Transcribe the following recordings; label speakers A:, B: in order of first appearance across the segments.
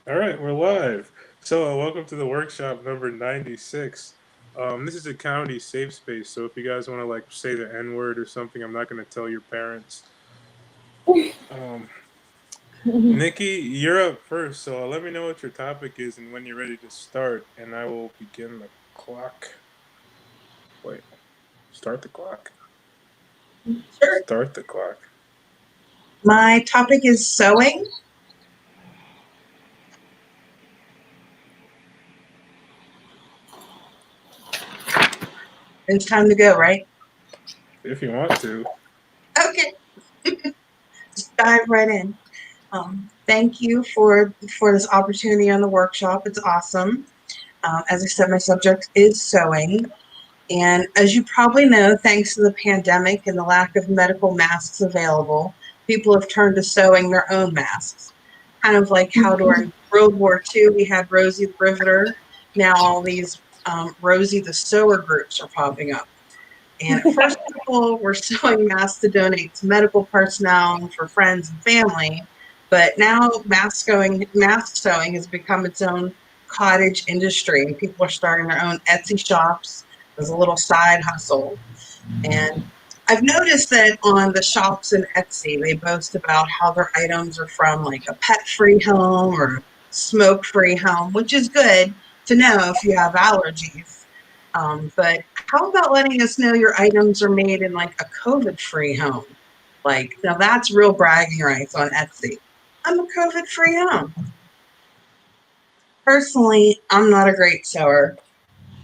A: All right, we're live. So, welcome to the workshop number 96. This is a comedy safe space. So, if you guys want to like say the N word or something, I'm not going to tell your parents. Um, Nikki, you're up first. So, let me know what your topic is and when you're ready to start, and I will begin the clock. Wait, start the clock.
B: Sure.
A: Start the clock.
B: My topic is sewing. It's time to go, right?
A: If you want to.
B: Okay, just dive right in. Thank you for this opportunity on the workshop. It's awesome. As I said, my subject is sewing. And as you probably know, thanks to the pandemic and the lack of medical masks available, people have turned to sewing their own masks. Kind of like how during World War II we had Rosie the Riveter. Now all these Rosie the Sewer groups are popping up. And at first, people were sewing masks to donate to medical personnel and for friends and family. But now mask sewing has become its own cottage industry, and people are starting their own Etsy shops as a little side hustle. And I've noticed that on the shops in Etsy, they boast about how their items are from like a pet-free home or smoke-free home, which is good to know if you have allergies. But how about letting us know your items are made in like a COVID-free home? Like, now that's real bragging rights on Etsy. I'm a COVID-free home. Personally, I'm not a great sewer.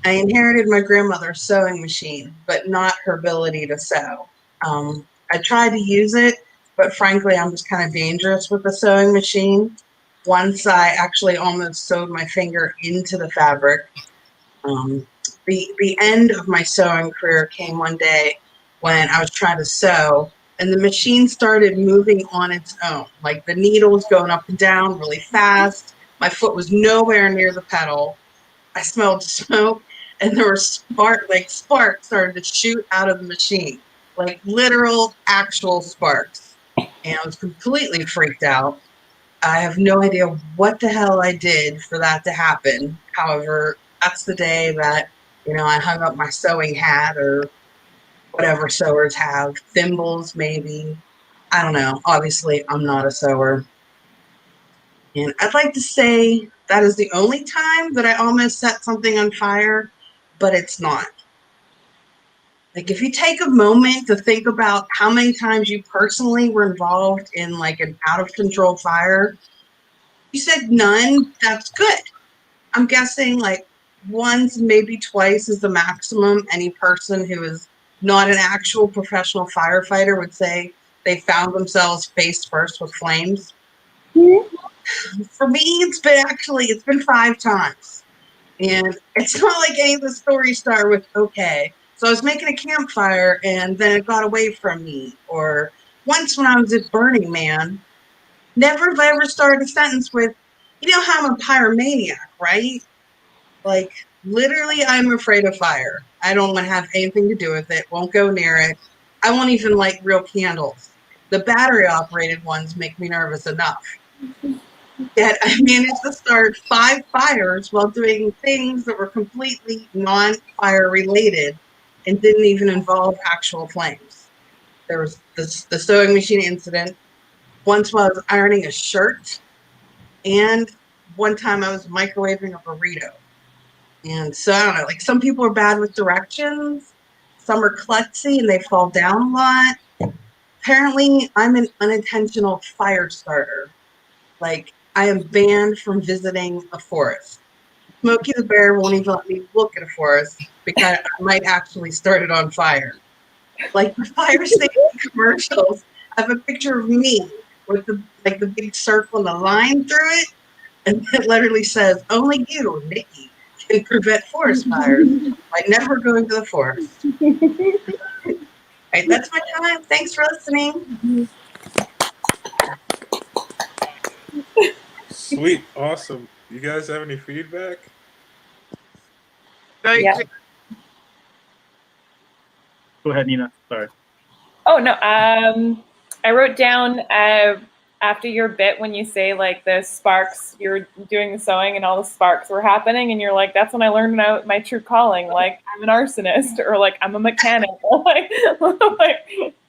B: I inherited my grandmother's sewing machine, but not her ability to sew. I tried to use it, but frankly, I'm just kind of dangerous with the sewing machine. Once I actually almost sewed my finger into the fabric. The end of my sewing career came one day when I was trying to sew, and the machine started moving on its own. Like the needle was going up and down really fast. My foot was nowhere near the pedal. I smelled smoke, and there were sparks started to shoot out of the machine, like literal, actual sparks. And I was completely freaked out. I have no idea what the hell I did for that to happen. However, that's the day that I hung up my sewing hat or whatever sewers have, thimbles maybe. I don't know. Obviously, I'm not a sewer. And I'd like to say that is the only time that I almost set something on fire, but it's not. Like, if you take a moment to think about how many times you personally were involved in like an out of control fire, you said none. That's good. I'm guessing like once, maybe twice is the maximum any person who is not an actual professional firefighter would say they found themselves face first with flames. For me, it's been 5 times. And it's not like any of the stories start with, okay, so I was making a campfire and then it got away from me. Or once when I was at Burning Man, never have I ever started a sentence with, how I'm a pyromaniac, right? Like, literally, I'm afraid of fire. I don't want to have anything to do with it, won't go near it. I won't even light real candles. The battery operated ones make me nervous enough. Yet I managed to start 5 fires while doing things that were completely non fire related and didn't even involve actual flames. There was the sewing machine incident. Once while I was ironing a shirt, and one time I was microwaving a burrito. And so I don't know, like some people are bad with directions, some are klutzy and they fall down a lot. Apparently, I'm an unintentional fire starter. Like, I am banned from visiting a forest. Smokey the Bear won't even let me look at a forest because I might actually start it on fire. Like the fire safety commercials have a picture of me with the big circle and the line through it, and it literally says, "Only you, Nikki, can prevent forest fires by never going to the forest." Right, that's my time. Thanks for listening.
A: Sweet, awesome. You guys have any feedback?
C: Very
D: Yeah.
C: clear.
E: Go ahead, Nina. Sorry.
D: Oh no. I wrote down
C: after your bit when you say like the sparks, you're doing the sewing and all the sparks were happening, and you're like, that's when I learned my true calling. Like I'm an arsonist, or like I'm a mechanic. like,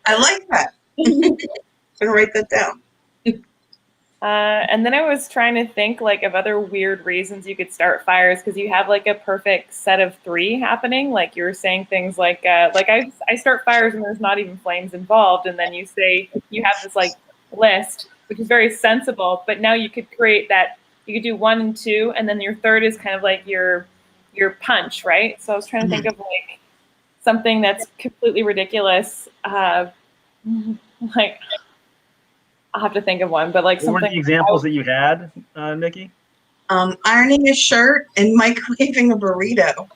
B: I like that. I'm gonna write that down.
C: And then I was trying to think like of other weird reasons you could start fires, because you have like a perfect set of 3 happening. Like you were saying things like I start fires and there's not even flames involved, and then you say you have this like list, which is very sensible. But now you could create that. You could do 1 and 2, and then your third is kind of like your punch, right? So I was trying to think of like something that's completely ridiculous, like. I'll have to think of one, but like
D: What were
C: something.
D: the examples that you had, Nikki?
B: Ironing a shirt and microwaving a burrito.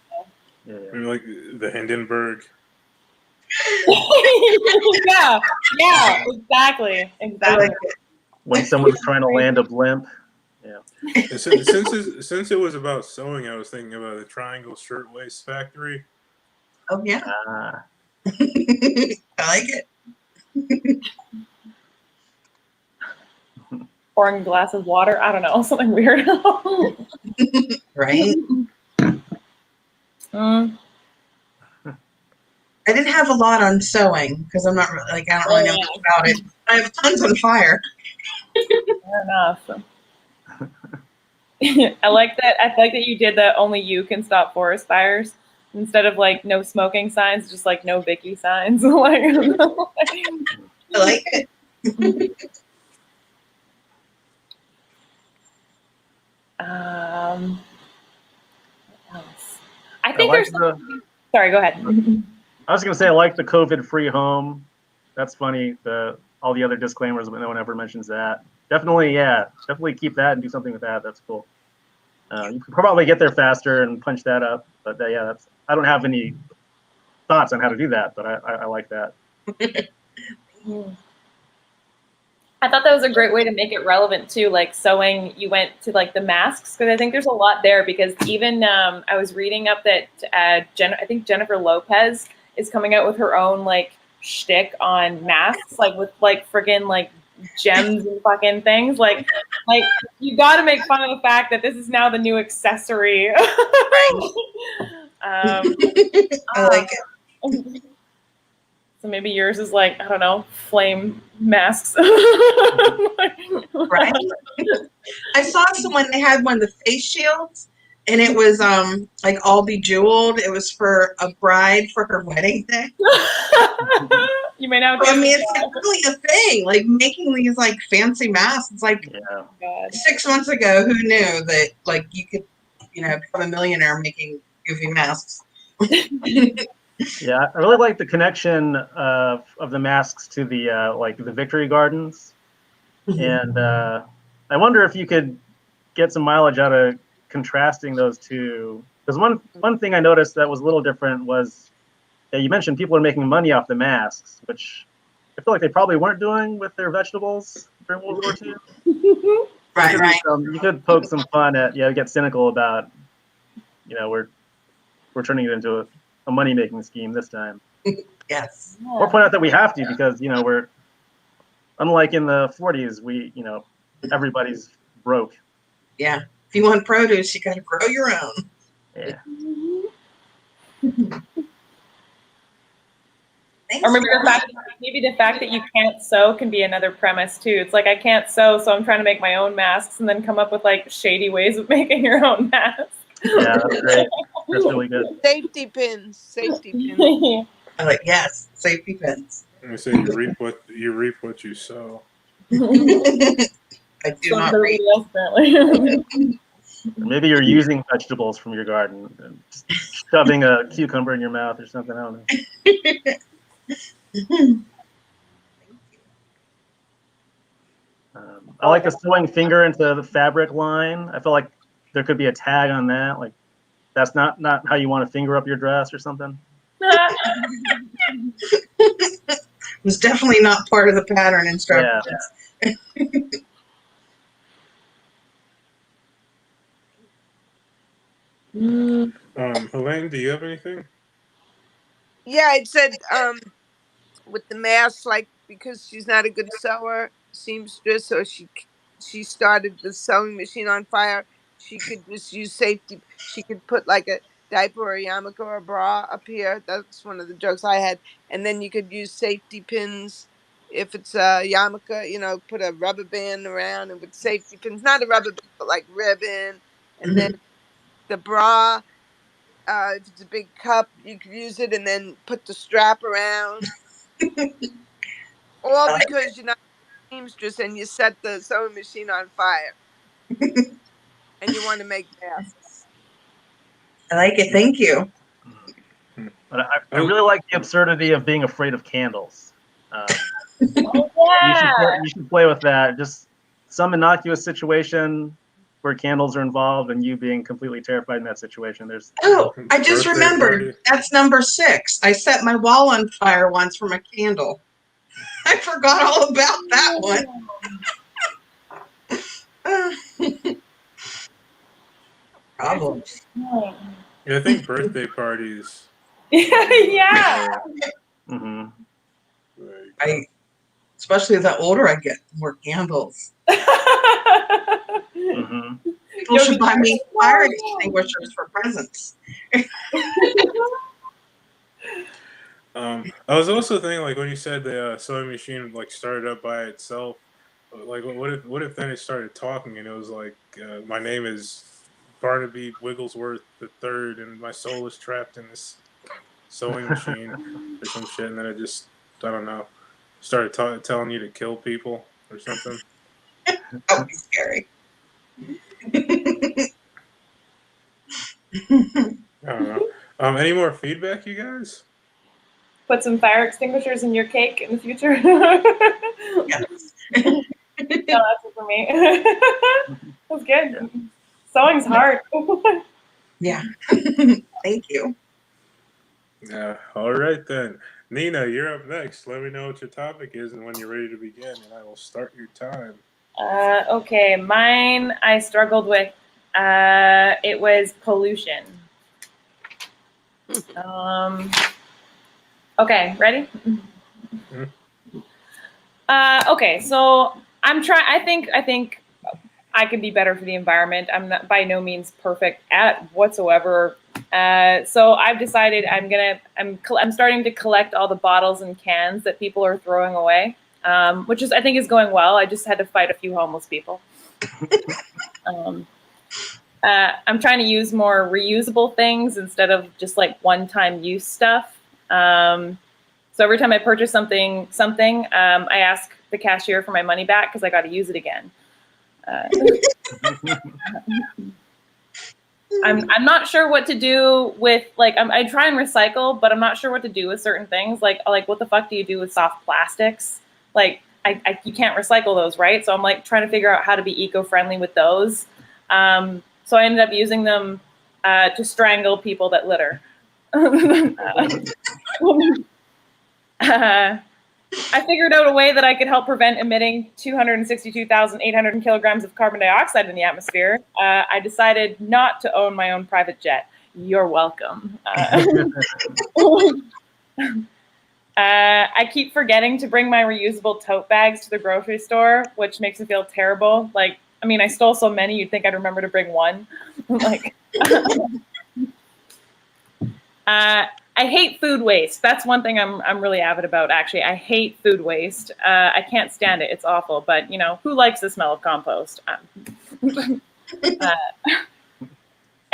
D: Yeah.
A: Maybe like the Hindenburg.
C: yeah, exactly.
B: I like it.
D: When someone's trying to land a blimp. Yeah.
A: And since it was about sewing, I was thinking about the Triangle Shirtwaist Factory.
B: Oh yeah.
D: Ah.
B: I like it.
C: Pouring a glass of water. I don't know, something weird.
B: Right? I didn't have a lot on sewing because I'm not really, like, I don't really know much about it. I have tons on fire.
C: Fair enough. I like that. I like that you did that. Only you can stop forest fires instead of like no smoking signs, just like no Vicky signs. Like,
B: I like it.
C: What else? I think there's. Sorry, go ahead.
D: I was going to say, I like the COVID-free home. That's funny. All the other disclaimers, but no one ever mentions that. Definitely, yeah. Definitely keep that and do something with that. That's cool. You can probably get there faster and punch that up. But yeah, I don't have any thoughts on how to do that, but I like that.
C: I thought that was a great way to make it relevant too. Like sewing, you went to like the masks, because I think there's a lot there. Because even I was reading up that I think Jennifer Lopez is coming out with her own like shtick on masks, like with like friggin' like gems and fucking things. Like you got to make fun of the fact that this is now the new accessory.
B: I like it.
C: So maybe yours is like, I don't know, flame masks.
B: Right? I saw someone, they had one of the face shields, and it was like all bejeweled. It was for a bride for her wedding day.
C: You may now.
B: I mean, it's like really a thing. Like making these like fancy masks. It's like 6 months ago, who knew that like you could, become a millionaire making goofy masks.
D: Yeah, I really like the connection of the masks to the like the Victory Gardens, and I wonder if you could get some mileage out of contrasting those two. Because one thing I noticed that was a little different was that you mentioned people are making money off the masks, which I feel like they probably weren't doing with their vegetables during World War II.
B: Right.
D: You could poke some fun at, get cynical about, we're turning it into a money-making scheme this time.
B: Yes.
D: Or point out that we have to, because we're unlike in the 40s. Everybody's broke.
B: Yeah. If you want produce, you got to grow your own.
D: Yeah.
C: Or maybe the fact that you can't sew can be another premise too. It's like I can't sew, so I'm trying to make my own masks, and then come up with like shady ways of making your own masks.
D: Yeah, that's great. That's really good.
E: Safety pins.
B: I'm like, yes, safety pins.
A: I say you reap what you sow.
B: I do not reap.
D: Maybe you're using vegetables from your garden and just shoving a cucumber in your mouth or something. I don't know. I like the sewing finger into the fabric line. I feel like there could be a tag on that, like that's not how you want to finger up your dress or something.
B: It was definitely not part of the pattern instructions.
D: Yeah.
A: Helene, do you have anything?
E: Yeah, it said with the mask, like because she's not a good sewer, seamstress, or she started the sewing machine on fire, she could just use safety. She could put like a diaper or a yarmulke or a bra up here. That's one of the jokes I had. And then you could use safety pins. If it's a yarmulke, you know, put a rubber band around and with safety pins, not a rubber band, but like ribbon. And then the bra, if it's a big cup, you could use it and then put the strap around. All because you're not a seamstress and you set the sewing machine on fire and you want to make masks.
B: I like it. Thank you.
D: But I really like the absurdity of being afraid of candles.
C: Yeah.
D: You should play with that. Just some innocuous situation where candles are involved and you being completely terrified in that situation.
B: Oh, I just
A: Birthday
B: remembered.
A: party.
B: That's number 6. I set my wall on fire once from a candle. I forgot all about that one. Problems.
A: Yeah, I think birthday parties.
C: Yeah.
D: Mm-hmm.
A: Like,
B: Especially the older I get, the more candles.
D: Mm-hmm.
B: People should buy me fire extinguishers for presents.
A: I was also thinking, like, when you said the sewing machine like started up by itself, like, what if then it started talking and it was like, my name is Barnaby Wigglesworth III, and my soul is trapped in this sewing machine or some shit, and then it just, I don't know, started telling you to kill people or something.
B: That would be scary.
A: I don't know. Any more feedback, you guys?
C: Put some fire extinguishers in your cake in the future.
B: Yes.
C: No, that's it for me. That's good. Sewing's hard.
B: Yeah. Thank you.
A: Yeah. All right then. Nina, you're up next. Let me know what your topic is and when you're ready to begin, and I will start your time.
C: Okay, mine I struggled with. It was pollution. Okay, ready? Okay, so I'm trying. I think I can be better for the environment. I'm not by no means perfect at whatsoever. So I've decided I'm starting to collect all the bottles and cans that people are throwing away, which is I think is going well. I just had to fight a few homeless people. I'm trying to use more reusable things instead of just like one-time use stuff. So every time I purchase something, I ask the cashier for my money back because I got to use it again. I'm not sure what to do with like I try and recycle, but I'm not sure what to do with certain things. Like what the fuck do you do with soft plastics? Like you can't recycle those, right? So I'm like trying to figure out how to be eco-friendly with those. So I ended up using them to strangle people that litter. I figured out a way that I could help prevent emitting 262,800 kilograms of carbon dioxide in the atmosphere. I decided not to own my own private jet. You're welcome. I keep forgetting to bring my reusable tote bags to the grocery store, which makes me feel terrible. Like, I mean, I stole so many, you'd think I'd remember to bring one. Like, I hate food waste. That's one thing I'm really avid about, actually. I hate food waste. I can't stand it. It's awful. But, you know, who likes the smell of compost?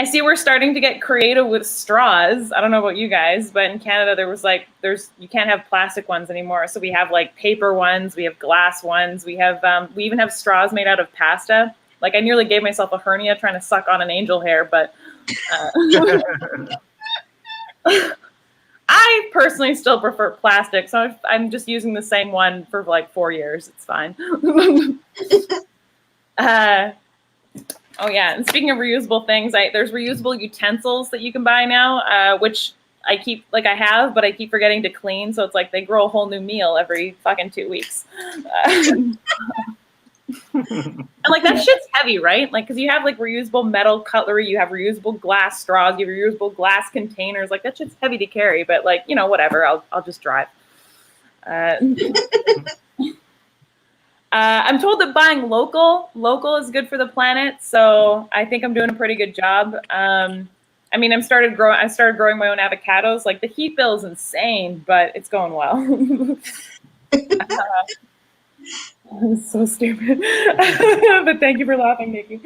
C: I see we're starting to get creative with straws. I don't know about you guys, but in Canada, you can't have plastic ones anymore. So we have like paper ones, we have glass ones, we even have straws made out of pasta. Like I nearly gave myself a hernia trying to suck on an angel hair, but I personally still prefer plastic. So I'm just using the same one for like 4 years. It's fine. Oh yeah, and speaking of reusable things, there's reusable utensils that you can buy now, which I have, but I keep forgetting to clean. So it's like they grow a whole new meal every fucking 2 weeks. And like that shit's heavy, right? Like, cause you have like reusable metal cutlery, you have reusable glass straws, you have reusable glass containers. Like that shit's heavy to carry, but like, you know, whatever, I'll just drive. I'm told that buying local is good for the planet, so I think I'm doing a pretty good job. I mean, I started growing my own avocados. Like the heat bill is insane, but it's going well. It's so stupid, but thank you for laughing, Nikki.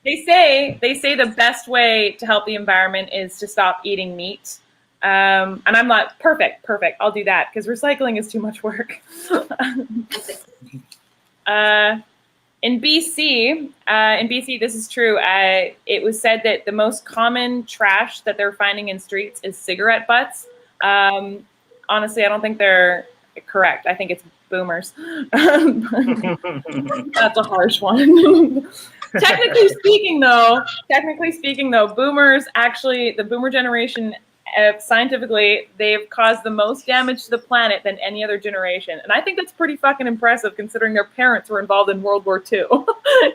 C: They say the best way to help the environment is to stop eating meat. And I'm not perfect. I'll do that because recycling is too much work. In BC, this is true. It was said that the most common trash that they're finding in streets is cigarette butts. Honestly, I don't think they're correct. I think it's boomers. That's a harsh one. Technically speaking, though, boomers actually, the boomer generation, scientifically, they've caused the most damage to the planet than any other generation. And I think that's pretty fucking impressive considering their parents were involved in World War II.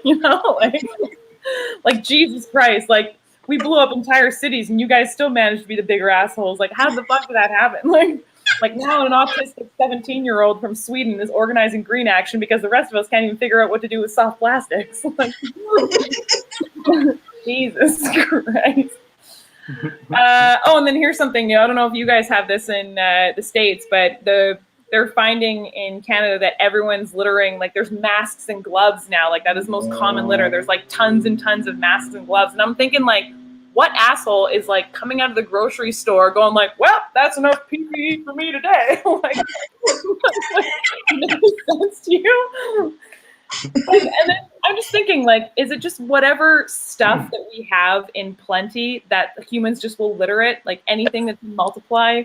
C: You know, like Jesus Christ, like we blew up entire cities and you guys still managed to be the bigger assholes. Like, how the fuck did that happen? Like now an autistic 17-year-old from Sweden is organizing green action because the rest of us can't even figure out what to do with soft plastics. Like, Jesus Christ. And then here's something new. I don't know if you guys have this in the States, but they're finding in Canada that everyone's littering. Like there's masks and gloves now. Like that is the most common litter. There's like tons and tons of masks and gloves. And I'm thinking like, what asshole is like coming out of the grocery store going like, well, that's enough PPE for me today? Like, makes sense to you? Like, and then I'm just thinking, like, is it just whatever stuff that we have in plenty that humans just will litter it, like anything that can multiply?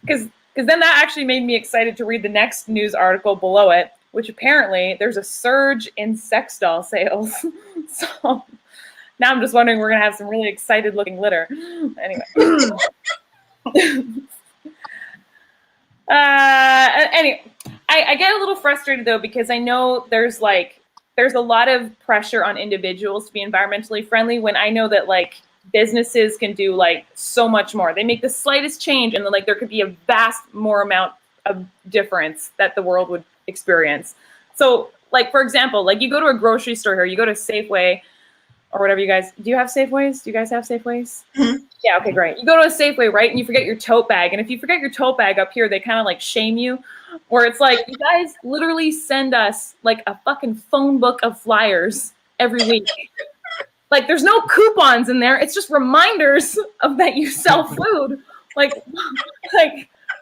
C: Because then that actually made me excited to read the next news article below it, which apparently there's a surge in sex doll sales. So now I'm just wondering, we're going to have some really excited looking litter. Anyway. Anyway, I get a little frustrated though, because I know there's a lot of pressure on individuals to be environmentally friendly when I know that like businesses can do like so much more. They make the slightest change and then like there could be a vast more amount of difference that the world would experience. So like, for example, like you go to a grocery store here, you go to Safeway, or whatever you guys, do you have Safeways? Do you guys have Safeways? Mm-hmm. Yeah, okay, great. You go to a Safeway, right? And you forget your tote bag. And if you forget your tote bag up here, they kind of like shame you. Where it's like, you guys literally send us like a fucking phone book of flyers every week. Like there's no coupons in there. It's just reminders of that you sell food. Like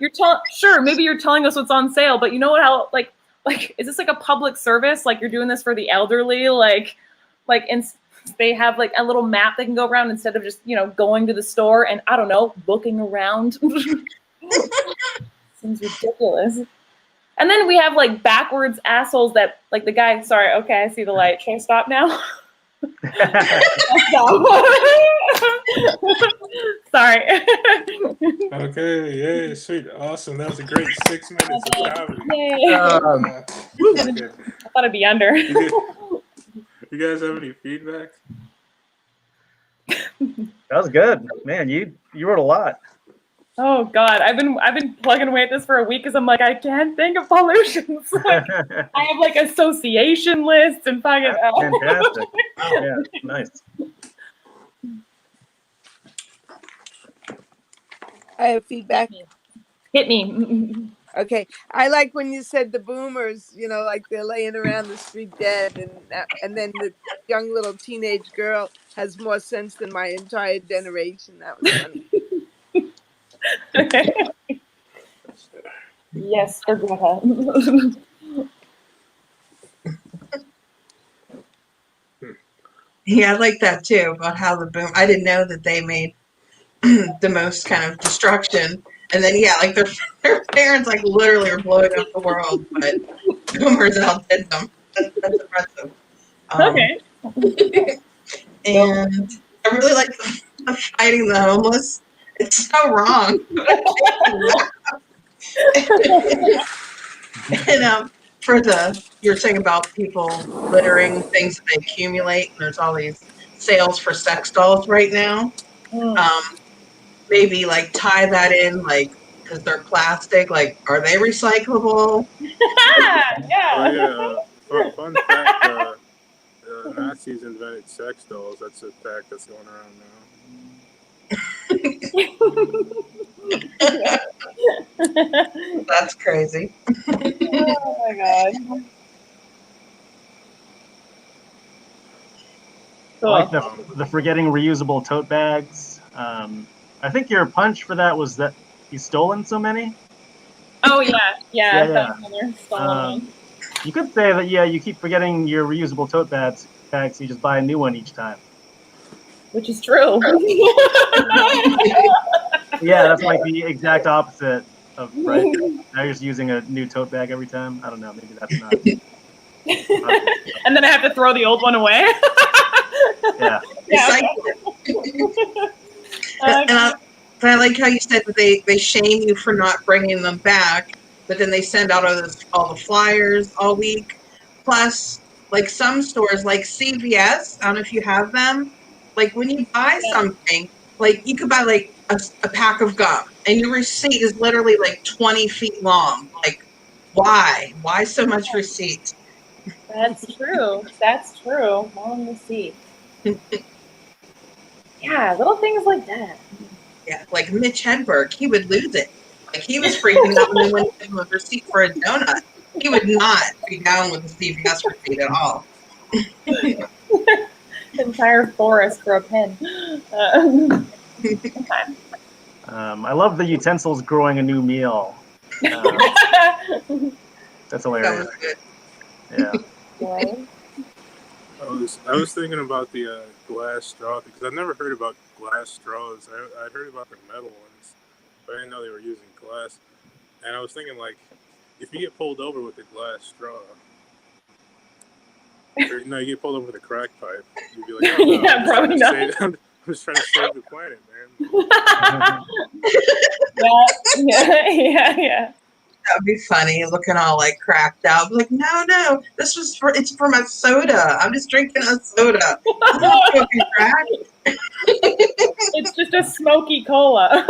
C: you're sure, maybe you're telling us what's on sale, but you know what, how, like, is this like a public service? Like you're doing this for the elderly? They have like a little map they can go around instead of just, you know, going to the store and I don't know, looking around. Seems ridiculous. And then we have like backwards assholes that like the guy, sorry, okay, I see the light. Should I stop now? Sorry.
A: Okay, yeah, sweet. Awesome. That was a great 6 minutes of comedy.
C: Yay. I thought I'd be under.
A: You guys have any feedback?
D: That was good, man. You wrote a lot.
C: Oh God, I've been plugging away at this for a week because I'm like, I can't think of pollutions. Like, I have like association lists and fucking.
D: Fantastic. Yeah, nice.
E: I have feedback.
C: Hit me.
E: Okay, I like when you said the boomers, you know, like they're laying around the street dead, and then the young little teenage girl has more sense than my entire generation. That was funny.
C: Okay. Yes, for Greta.
B: Yeah, I like that too, about how the boom. I didn't know that they made the most kind of destruction. And then, yeah, like their parents, like, literally are blowing up the world, but boomers outdid them. That's impressive.
C: Okay.
B: And I really like the fighting the homeless. It's so wrong. And for you're saying about people littering things that they accumulate, and there's all these sales for sex dolls right now. Maybe like tie that in, like because they're plastic. Like, are they recyclable?
A: Oh
C: Yeah.
A: yeah. Fun fact: Nazis invented sex dolls. That's a fact that's going around now.
B: That's crazy.
C: Oh my god.
D: I like
C: Cool.
D: the forgetting reusable tote bags. I think your punch for that was that you stolen so many.
C: Oh yeah,
D: Yeah,
C: That was another stolen one.
D: You could say that you keep forgetting your reusable tote bags, so you just buy a new one each time.
C: Which is true.
D: Yeah, that's like the exact opposite of right. Now you're just using a new tote bag every time. I don't know. Maybe that's not.
C: And then I have to throw the old one away.
D: Yeah.
B: Recycle it. But I like how you said that they shame you for not bringing them back, but then they send out all the flyers all week. Plus, like some stores, like CVS, I don't know if you have them. Like when you buy something, like you could buy like a pack of gum, and your receipt is literally like 20 feet long. Like, why? Why so much receipt?
C: That's true. That's true. Long receipt. Yeah, little things like that.
B: Yeah, like Mitch Hedberg, he would lose it. Like he was freaking out when they went to give him a receipt for a donut. He would not be down with the CVS receipt at all.
C: Entire forest for a pen.
D: I love the utensils growing a new meal. That's hilarious.
B: That was good.
D: Yeah.
A: I was thinking about the glass straw because I've never heard about glass straws. I'd heard about the metal ones, but I didn't know they were using glass. And I was thinking, like, if you get pulled over with a glass straw, or no, you get pulled over with a crack pipe, you'd be like, oh, no,
C: Yeah, probably not.
A: I'm just trying to save the planet, man.
C: Yeah.
B: That would be funny, looking all like cracked out. Like, no, it's for my soda. I'm just drinking a soda. I'm not smoking crack.
C: It's just a smoky cola.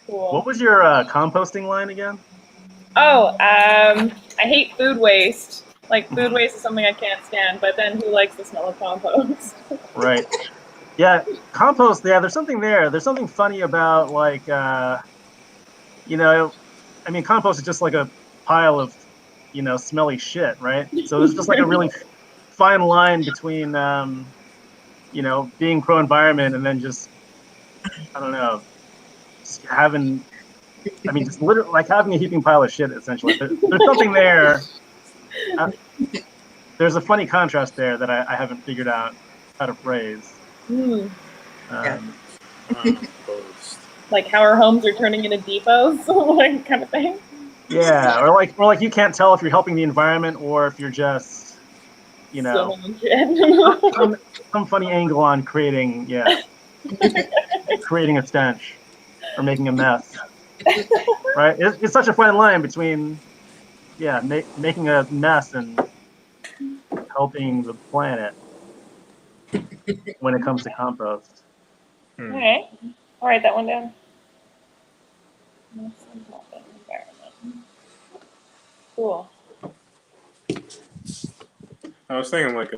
C: Cool.
D: What was your composting line again?
C: Oh, I hate food waste. Like, food waste is something I can't stand, but then who likes the smell of compost?
D: Right. Yeah, compost. Yeah, there's something there. There's something funny about like, compost is just like a pile of, smelly shit, right? So there's just like a really fine line between, being pro-environment and then just, I don't know, just having, just literally like having a heaping pile of shit. Essentially, there's something there. There's a funny contrast there that I haven't figured out how to phrase.
C: Like how our homes are turning into depots, like kind of thing.
D: Yeah, or like you can't tell if you're helping the environment or if you're just, some funny angle on creating a stench or making a mess. Right? It's such a fine line between, making a mess and helping the planet when it comes to compost.
C: Okay, I'll write that one down. Cool.
A: I was thinking like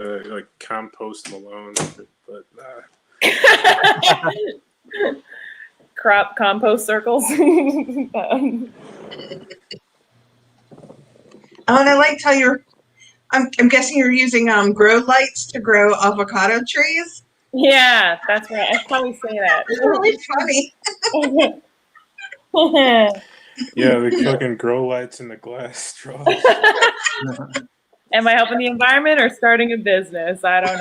A: compost Malone, but
C: Crop compost circles.
B: Oh, and I liked how I'm guessing you're using grow lights to grow avocado trees.
C: Yeah, that's right. I probably say that.
B: It's really funny.
A: yeah, the fucking grow lights and the glass straws.
C: Am I helping the environment or starting a business? I don't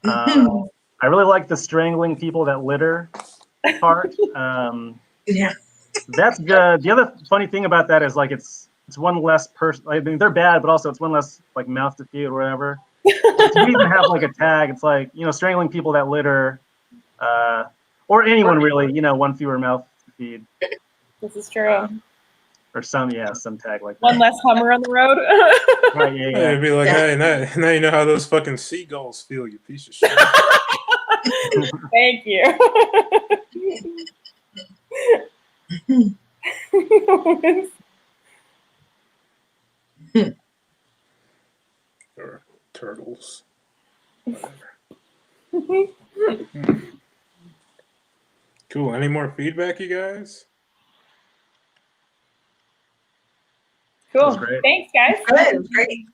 C: know.
D: I really like the strangling people that litter part.
B: Yeah.
D: That's good. The other funny thing about that is like it's one less person. I mean, they're bad, but also it's one less like mouth to feed or whatever. You even have like a tag. It's like strangling people that litter, or anyone really. One fewer mouth to feed.
C: This is true.
D: or some tag like
C: One
D: that.
C: less Hummer on the road.
D: Right, yeah,
A: Hey, it'd be like,
B: Yeah.
A: hey, now you know how those fucking seagulls feel, you piece of shit.
C: Thank you.
A: Or turtles. Whatever. Cool. Any more feedback, you guys?
D: That was
C: Cool.
D: great.
C: Thanks, guys.
B: Good, it was great.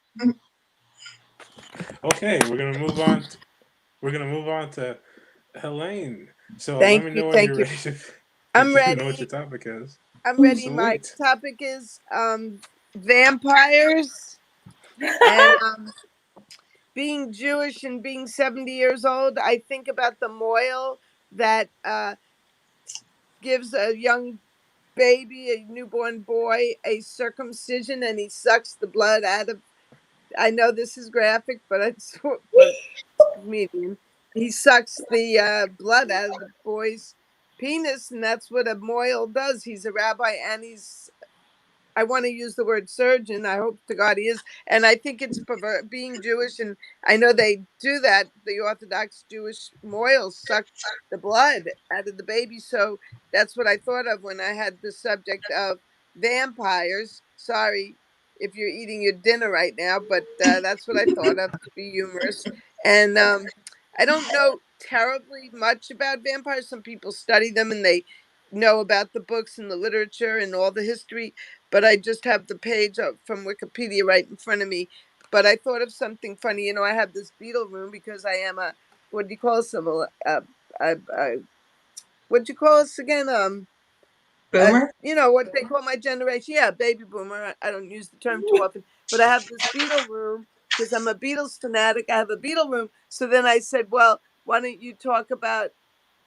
A: Okay, we're gonna move on. We're gonna move on to Helene. So let
E: Thank
A: me
E: you,
A: know when
E: thank
A: you're
E: you.
A: ready to.
E: I'm
A: Let me know what
E: ready.
A: your topic is.
E: I'm ready. My
A: Sweet.
E: topic is vampires and being Jewish and being 70 years old. I think about the moil that gives a young baby, a newborn boy, a circumcision, and he sucks the blood out of. I know this is graphic, but it's but medium. He sucks the blood out of the boy's penis, and that's what a moil does. He's a rabbi, and he's. I want to use the word surgeon. I hope to God he is, and I think it's being Jewish, and I know they do that. The Orthodox Jewish moils suck the blood out of the baby, so that's what I thought of when I had the subject of vampires. Sorry if you're eating your dinner right now, but that's what I thought of to be humorous. And I don't know terribly much about vampires. Some people study them and they know about the books and the literature and all the history, but I just have the page up from Wikipedia right in front of me. But I thought of something funny. You know, I have this beetle room because I am a, what do you call us? What do you call us again?
B: Boomer?
E: You know what they call my generation? Yeah, baby boomer. I don't use the term too often, but I have this beetle room because I'm a Beatles fanatic. I have a beetle room. So then I said, well, why don't you talk about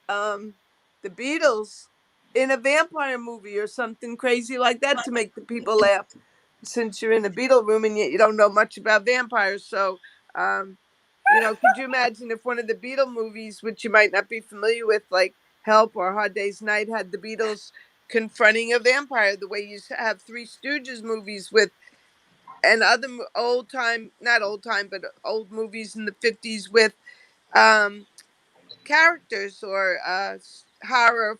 E: um, the Beatles in a vampire movie or something crazy like that to make the people laugh? Since you're in the beetle room and yet you don't know much about vampires, so you know, could you imagine if one of the Beatle movies, which you might not be familiar with, like Help or Hard Day's Night, had the Beatles confronting a vampire the way you have Three Stooges movies with and other old time, not old time, but old movies in the 50s with um, characters or horror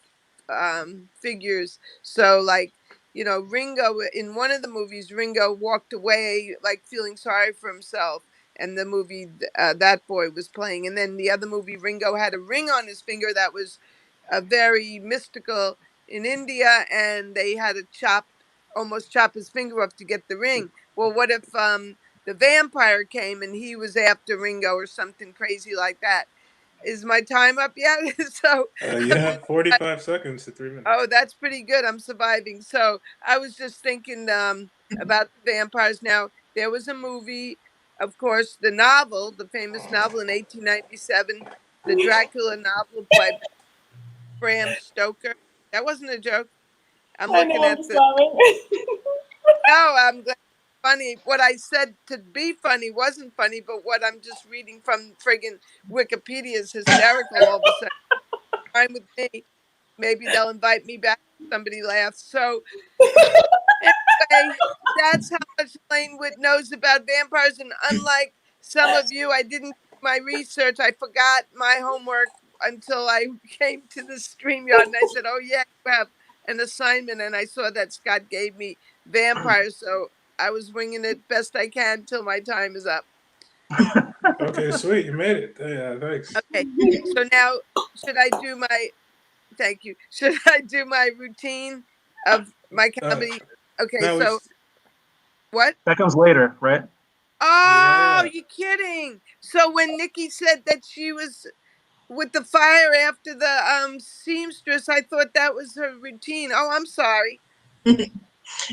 E: figures. So, like, you know, Ringo in one of the movies, Ringo walked away like feeling sorry for himself. And the movie that boy was playing, and then the other movie, Ringo had a ring on his finger that was very mystical in India, and they had to almost chop his finger off to get the ring. Well, what if the vampire came and he was after Ringo or something crazy like that? Is my time up yet? So,
A: You have 45 seconds to 3 minutes.
E: oh, that's pretty good. I'm surviving. So I was just thinking about the vampires. Now, there was a movie, of course, the novel, the famous novel in 1897, the Dracula novel by Bram Stoker. That wasn't a joke. I'm
C: I know,
E: looking
C: I'm
E: at
C: just
E: the.
C: laughing.
E: No, I'm glad. Funny. What I said to be funny wasn't funny, but what I'm just reading from friggin' Wikipedia is hysterical all of a sudden. Fine with me. Maybe they'll invite me back if somebody laughs. So anyway, that's how much Lane Wood knows about vampires. And unlike some of you, I didn't do my research. I forgot my homework until I came to the StreamYard and I said, oh yeah, you have an assignment. And I saw that Scott gave me vampires. So I was winging it best I can till my time is up.
A: Okay, sweet. You made it. Yeah, thanks.
E: Okay. So now should I do my thank you. Should I do my routine of my
A: Uh,
E: comedy? Okay,
A: now
E: so what?
D: That comes later, right?
E: Oh,
A: yeah.
E: you kidding? So when Nikki said that she was with the fire after the seamstress, I thought that was her routine. Oh, I'm sorry.
B: No,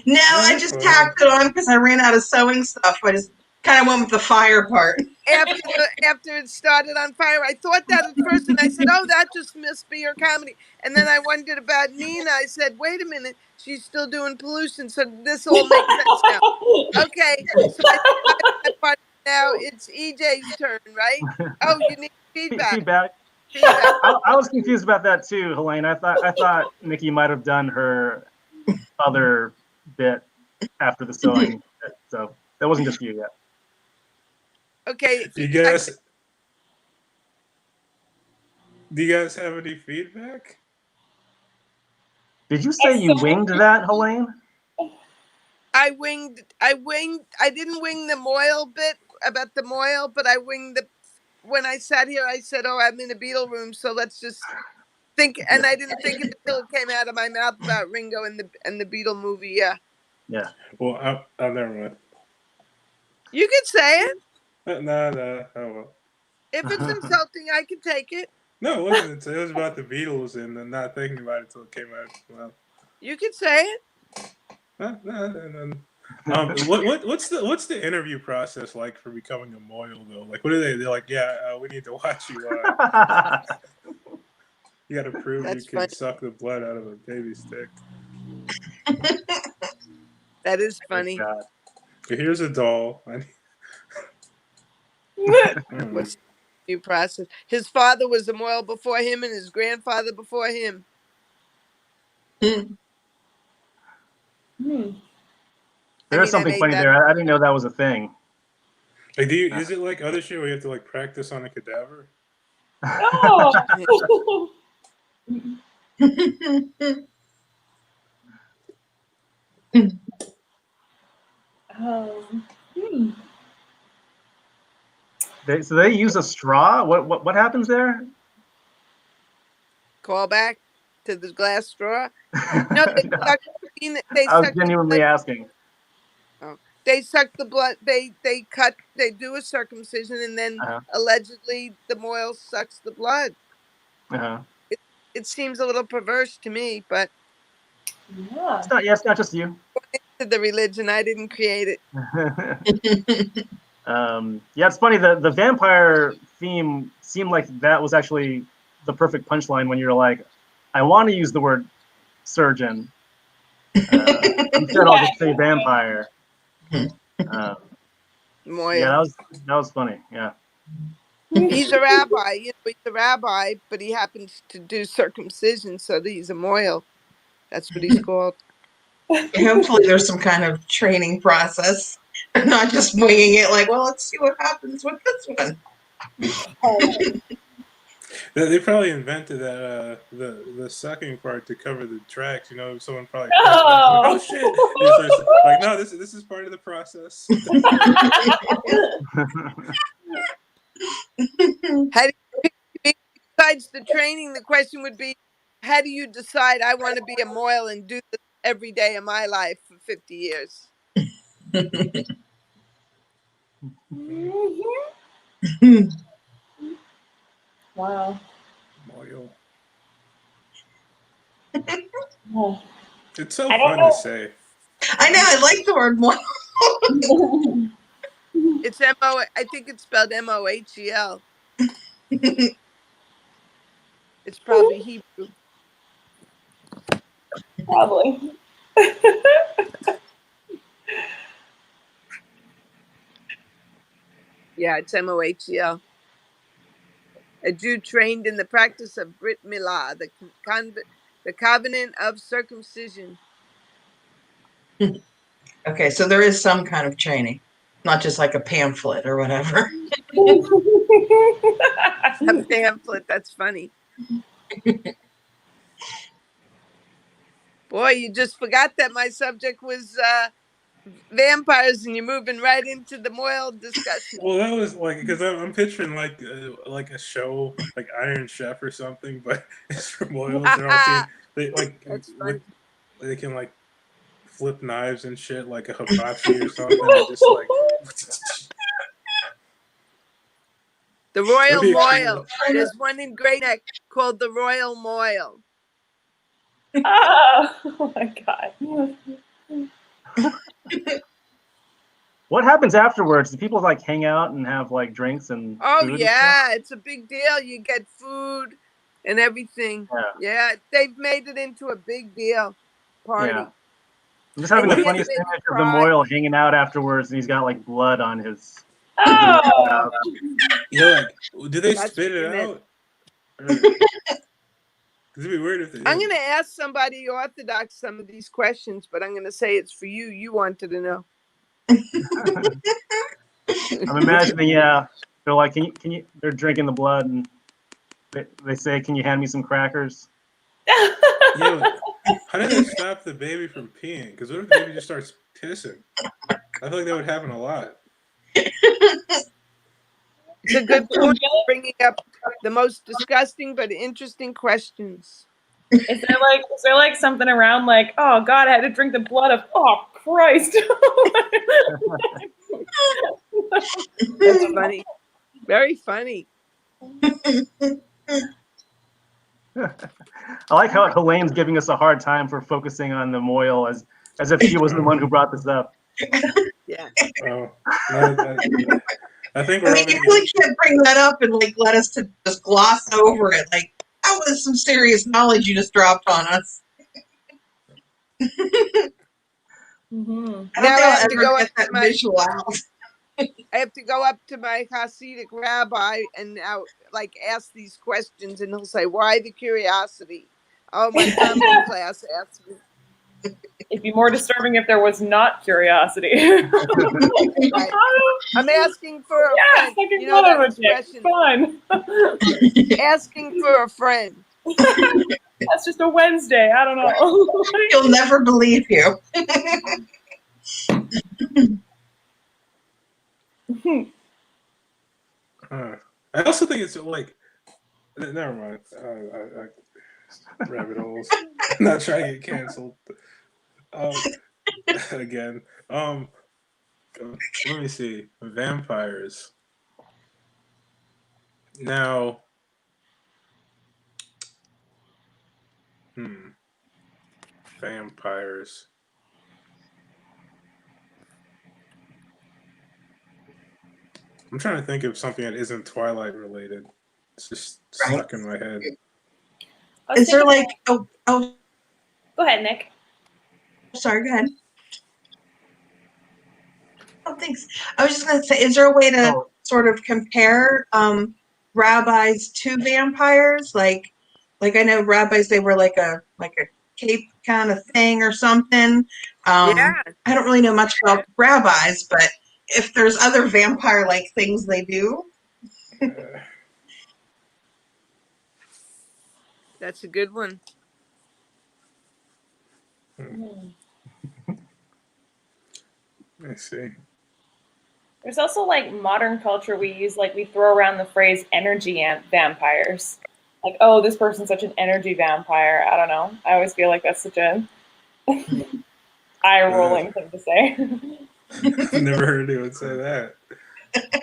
A: No,
B: I
A: that's
B: just
A: fine.
B: tacked it on because I ran out of sewing stuff. I just kind of went with the fire part.
E: After it started on fire, I thought that at first, and I said, "Oh, that just must be her comedy." And then I wondered about Nina. I said, "Wait a minute, she's still doing pollution." So this all makes sense now. Okay, so I survived that part. Now it's EJ's turn, right? Oh, you need feedback.
D: Feedback.
E: Feedback.
D: I was confused about that too, Helene. I thought Nikki might have done her other bit after the sewing bit. So that wasn't just you yet.
E: Okay.
A: You guys, do you guys have any feedback?
D: Did you say you winged that, Helene?
E: I didn't wing the moil bit about the moil, but I winged when I sat here, I said, oh, I'm in a Beatle room, so let's just think. And I didn't think of it till it came out of my mouth about Ringo and the Beatle movie. Yeah.
D: Yeah.
A: Well, I'll never mind.
E: You can say it.
A: Nah, oh well.
E: If it's insulting, I can take it.
A: No, it wasn't. It was about the Beatles and then not thinking about it until it came out. Well,
E: You can say it.
A: no. What's the interview process like for becoming a Moyle though? Like, what are they? They're like, yeah, we need to watch you. You got to prove
E: That's
A: you can
E: funny.
A: suck the blood out of a baby stick.
E: That is funny.
D: God.
A: But here's a doll.
E: What's the interview process? His father was a moil before him, and his grandfather before him.
C: Hmm.
D: There's something
E: made
D: funny
E: that-
D: there. I didn't know that was a thing.
A: Like, is it like other shit where you have to like practice on a cadaver?
C: Oh. Hmm.
D: So they use a straw. What happens there?
E: Call back to the glass straw. No, they suck.
D: I was genuinely asking.
E: They suck the blood. They do a circumcision, and then allegedly the moil sucks the blood.
D: Uh-huh.
E: It seems a little perverse to me, but
C: Yeah.
D: It's not just you.
E: to the religion, I didn't create it.
D: Yeah, it's funny. The vampire theme seemed like that was actually the perfect punchline when you're like, I want to use the word surgeon. Instead, I'll just say vampire.
E: Moil.
D: Yeah, that was funny. Yeah.
E: He's a rabbi. He's a rabbi, but he happens to do circumcision, so he's a moil. That's what he's called.
B: Hopefully there's some kind of training process. Not just winging it like, well, let's see what happens with this one.
A: They probably invented that the sucking part to cover the tracks. You know, someone probably
C: Oh.
A: shit! It's like, no, this is part of the process.
E: How do you, besides the training, the question would be, how do you decide I want to be a moil and do this every day of my life for 50 years?
C: Wow.
A: Moyle.
C: Oh.
A: It's so
C: I don't
A: fun
C: know.
A: to say.
B: I know, I like the word more.
E: It's I think it's spelled Mohel. It's probably Hebrew.
C: Probably.
E: Yeah, it's Mohel. A Jew trained in the practice of Brit Milah, the covenant of circumcision.
B: Okay, so there is some kind of training, not just like a pamphlet or whatever.
E: A pamphlet, that's funny. Boy, you just forgot that my subject was vampires, and you're moving right into the moil discussion.
A: Well, that was like because I'm picturing like a show like Iron Chef or something, but it's for Moyles. They're all seeing they like
E: That's funny.
A: they can like flip knives and shit like a hibachi or something. And just like
E: The Royal
A: Maybe
E: Moil. There's one in Great Neck called the Royal Moil.
C: Oh my god.
D: What happens afterwards? Do people like hang out and have like drinks and
E: Oh
D: food and
E: yeah, it's a big deal. You get food and everything.
D: stuff?
E: Yeah, they've made it into a big deal party.
D: Yeah. I'm just having
A: What
D: the
A: if
D: funniest
E: they
D: image of the
E: cry?
D: Moyle hanging out afterwards, and he's got like blood on his.
C: Oh.
A: you're like, do they
E: That's
A: spit it
E: what you
A: out? Or- It'd be weird if they
E: I'm
A: did.
E: gonna ask somebody orthodox some of these questions, but I'm gonna say it's for you. You wanted to know.
D: I'm imagining, yeah, they're like, they're drinking the blood, and they say, "Can you hand me some crackers?"
A: Yeah, but how did they stop the baby from peeing? Because what if the baby just starts pissing? I feel like that would happen a lot.
E: It's a good point, bringing up the most disgusting but interesting questions.
C: Is there like something around like, oh God, I had to drink the blood of, oh Christ.
E: That's funny. Very funny.
D: I like how Helene's giving us a hard time for focusing on the Moyle as if she was the one who brought this up.
E: Yeah.
A: Oh, no, I think we're
B: I
A: all
B: mean,
A: gonna
B: you really
A: get.
B: can't bring that up and like let us to just gloss over it. Like that was some serious knowledge you just dropped on us.
C: Mm-hmm.
B: I don't
E: Now I
B: think
E: have
B: I'll
E: to
B: ever
E: go
B: get
E: up
B: that
E: to my
B: visual out.
E: I have to go up to my Hasidic rabbi and now like ask these questions, and he'll say, "Why the curiosity?" Oh, my comedy class asked me.
C: It'd be more disturbing if there was not curiosity.
E: Right. I'm asking for a
C: Yes,
E: friend.
C: I can
E: You know
C: go
E: that
C: to a dick.
E: expression,
C: Fun.
E: asking for a friend.
C: That's just a Wednesday. I don't know.
B: He'll never believe you.
A: I also think it's like. Never mind. Rabbit holes. I'm not trying to get canceled. Again. Let me see. Vampires. Now. Vampires. I'm trying to think of something that isn't Twilight related. It's just
B: Right.
A: stuck in my head.
B: Is there like oh
C: Go ahead, Nick.
B: sorry, go ahead. Oh, thanks. I was just gonna say, is there a way to sort of compare rabbis to vampires? Like I know rabbis, they were like a cape kind of thing or something.
E: Yeah.
B: I don't really know much about rabbis, but if there's other vampire like things they do.
E: That's a good one.
A: I see.
C: There's also like modern culture we use, like we throw around the phrase energy vampires. Like, oh, this person's such an energy vampire. I don't know. I always feel like that's such a eye-rolling thing to say.
A: I've never heard anyone say that.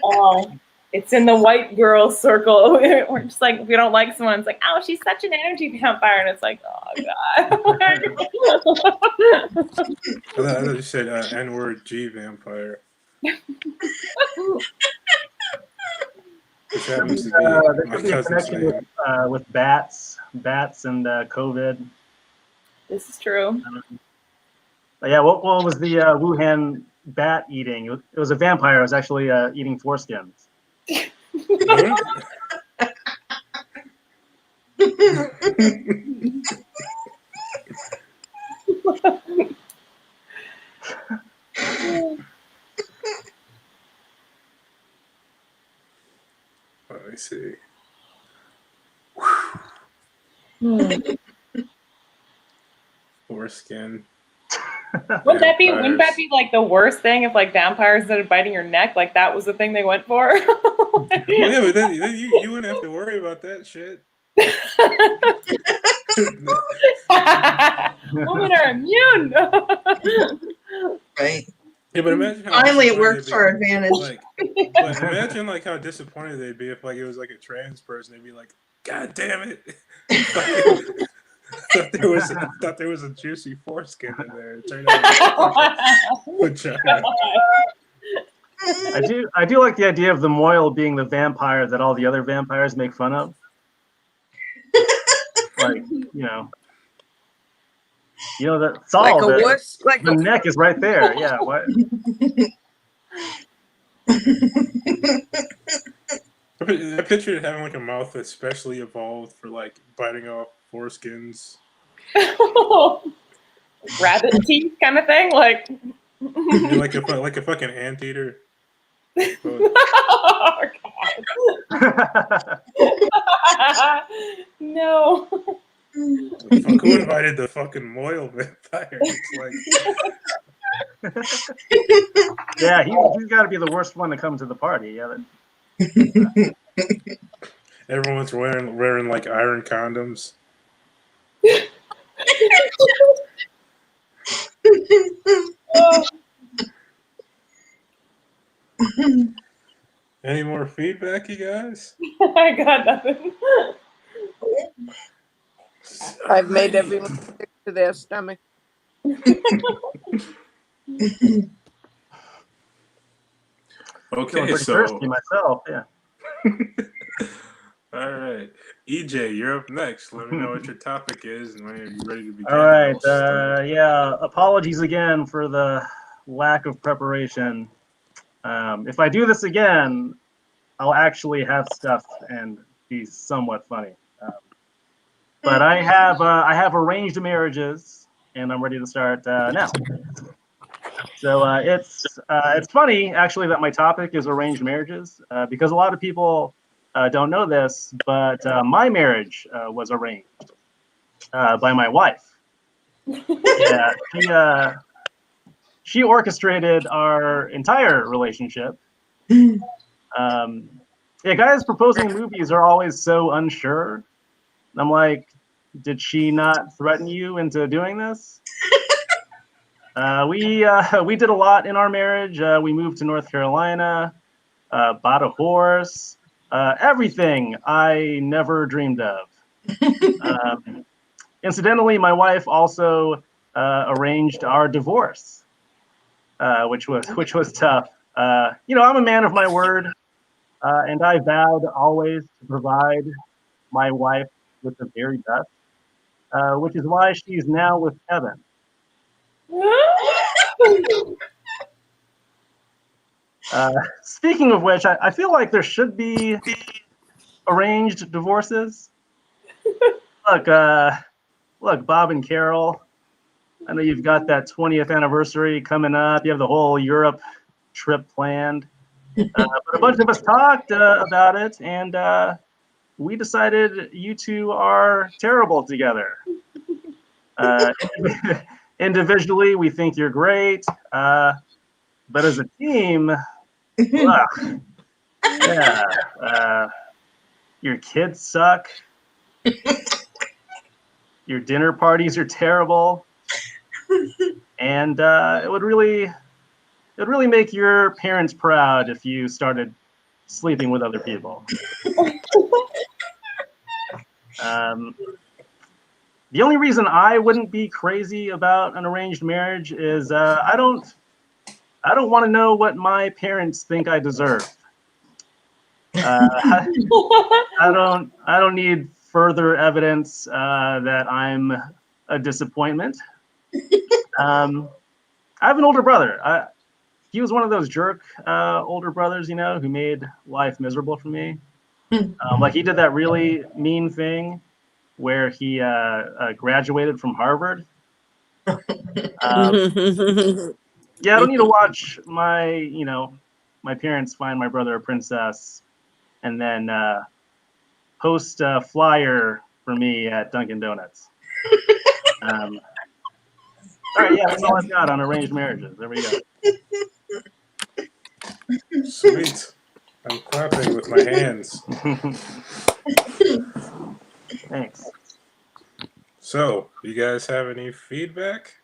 C: Oh, it's in the white girl circle. We're just like, we don't like someone. It's like, oh, she's such an energy vampire. And it's like, oh, God.
A: I thought you said N-word G vampire. Which happens to be
D: There
A: my
D: could be a
A: cousin's
D: connection
A: name.
D: with bats and COVID.
C: This is true.
D: But yeah, what was the Wuhan bat eating? It was a vampire. It was actually eating foreskins.
A: Let me see. Foreskin.
C: Wouldn't that be like the worst thing if like vampires started biting your neck? Like that was the thing they went for?
A: Well, yeah, but then you wouldn't have to worry about that shit.
C: Women are immune.
B: Right.
A: Yeah, but imagine how
B: Finally it
A: disappointed
B: works
A: they'd
B: to our
A: be.
B: advantage.
A: Like, but imagine like how disappointed they'd be if like it was like a trans person. They'd be like, "God damn it! thought there was a juicy foreskin in there. It turned out vagina."
D: I do like the idea of the Moyle being the vampire that all the other vampires make fun of. Like, that's all.
E: Like a wuss, like
D: the neck is right there. Yeah. What?
A: I pictured it having like a mouth that's specially evolved for like biting off foreskins.
C: Rabbit teeth kind of thing, like.
A: You're like a fucking anteater.
C: Oh, God. No.
A: Fuck, who invited the fucking Moyle vampire? It's like,
D: Yeah, he's got to be the worst one to come to the party. Yeah,
A: everyone's wearing like iron condoms.
C: Oh.
A: Any more feedback, you guys?
C: I got nothing.
E: I've made everyone sick to their stomach.
A: Okay,
D: feeling pretty thirsty myself. Yeah.
A: All right, EJ, you're up next. Let me know what your topic is and when you're ready to begin.
D: All right. Yeah. Apologies again for the lack of preparation. If I do this again, I'll actually have stuff and be somewhat funny. But I have arranged marriages, and I'm ready to start now. So it's funny actually that my topic is arranged marriages because a lot of people don't know this, but my marriage was arranged by my wife. Yeah, she orchestrated our entire relationship. Yeah, guys proposing in movies are always so unsure. I'm like, did she not threaten you into doing this? We did a lot in our marriage. We moved to North Carolina, bought a horse, everything I never dreamed of. Incidentally, my wife also arranged our divorce, which was tough. You know, I'm a man of my word, and I vowed always to provide my wife with the very best, which is why she's now with Kevin. Speaking of which, I feel like there should be arranged divorces. Look, Bob and Carol, I know you've got that 20th anniversary coming up. You have the whole Europe trip planned. But a bunch of us talked about it, and we decided you two are terrible together. Individually, we think you're great, but as a team, ugh, yeah, your kids suck. Your dinner parties are terrible, and it would really make your parents proud if you started sleeping with other people. The only reason I wouldn't be crazy about an arranged marriage is I don't want to know what my parents think I deserve. I don't need further evidence that I'm a disappointment. I have an older brother. He was one of those jerk older brothers, you know, who made life miserable for me. Like he did that really mean thing where he graduated from Harvard. Yeah, I don't need to watch my parents find my brother a princess and then post a flyer for me at Dunkin' Donuts. All right, yeah, that's all I've got on arranged marriages. There we go.
A: Sweet. I'm clapping with my hands.
D: Thanks.
A: So, you guys have any feedback?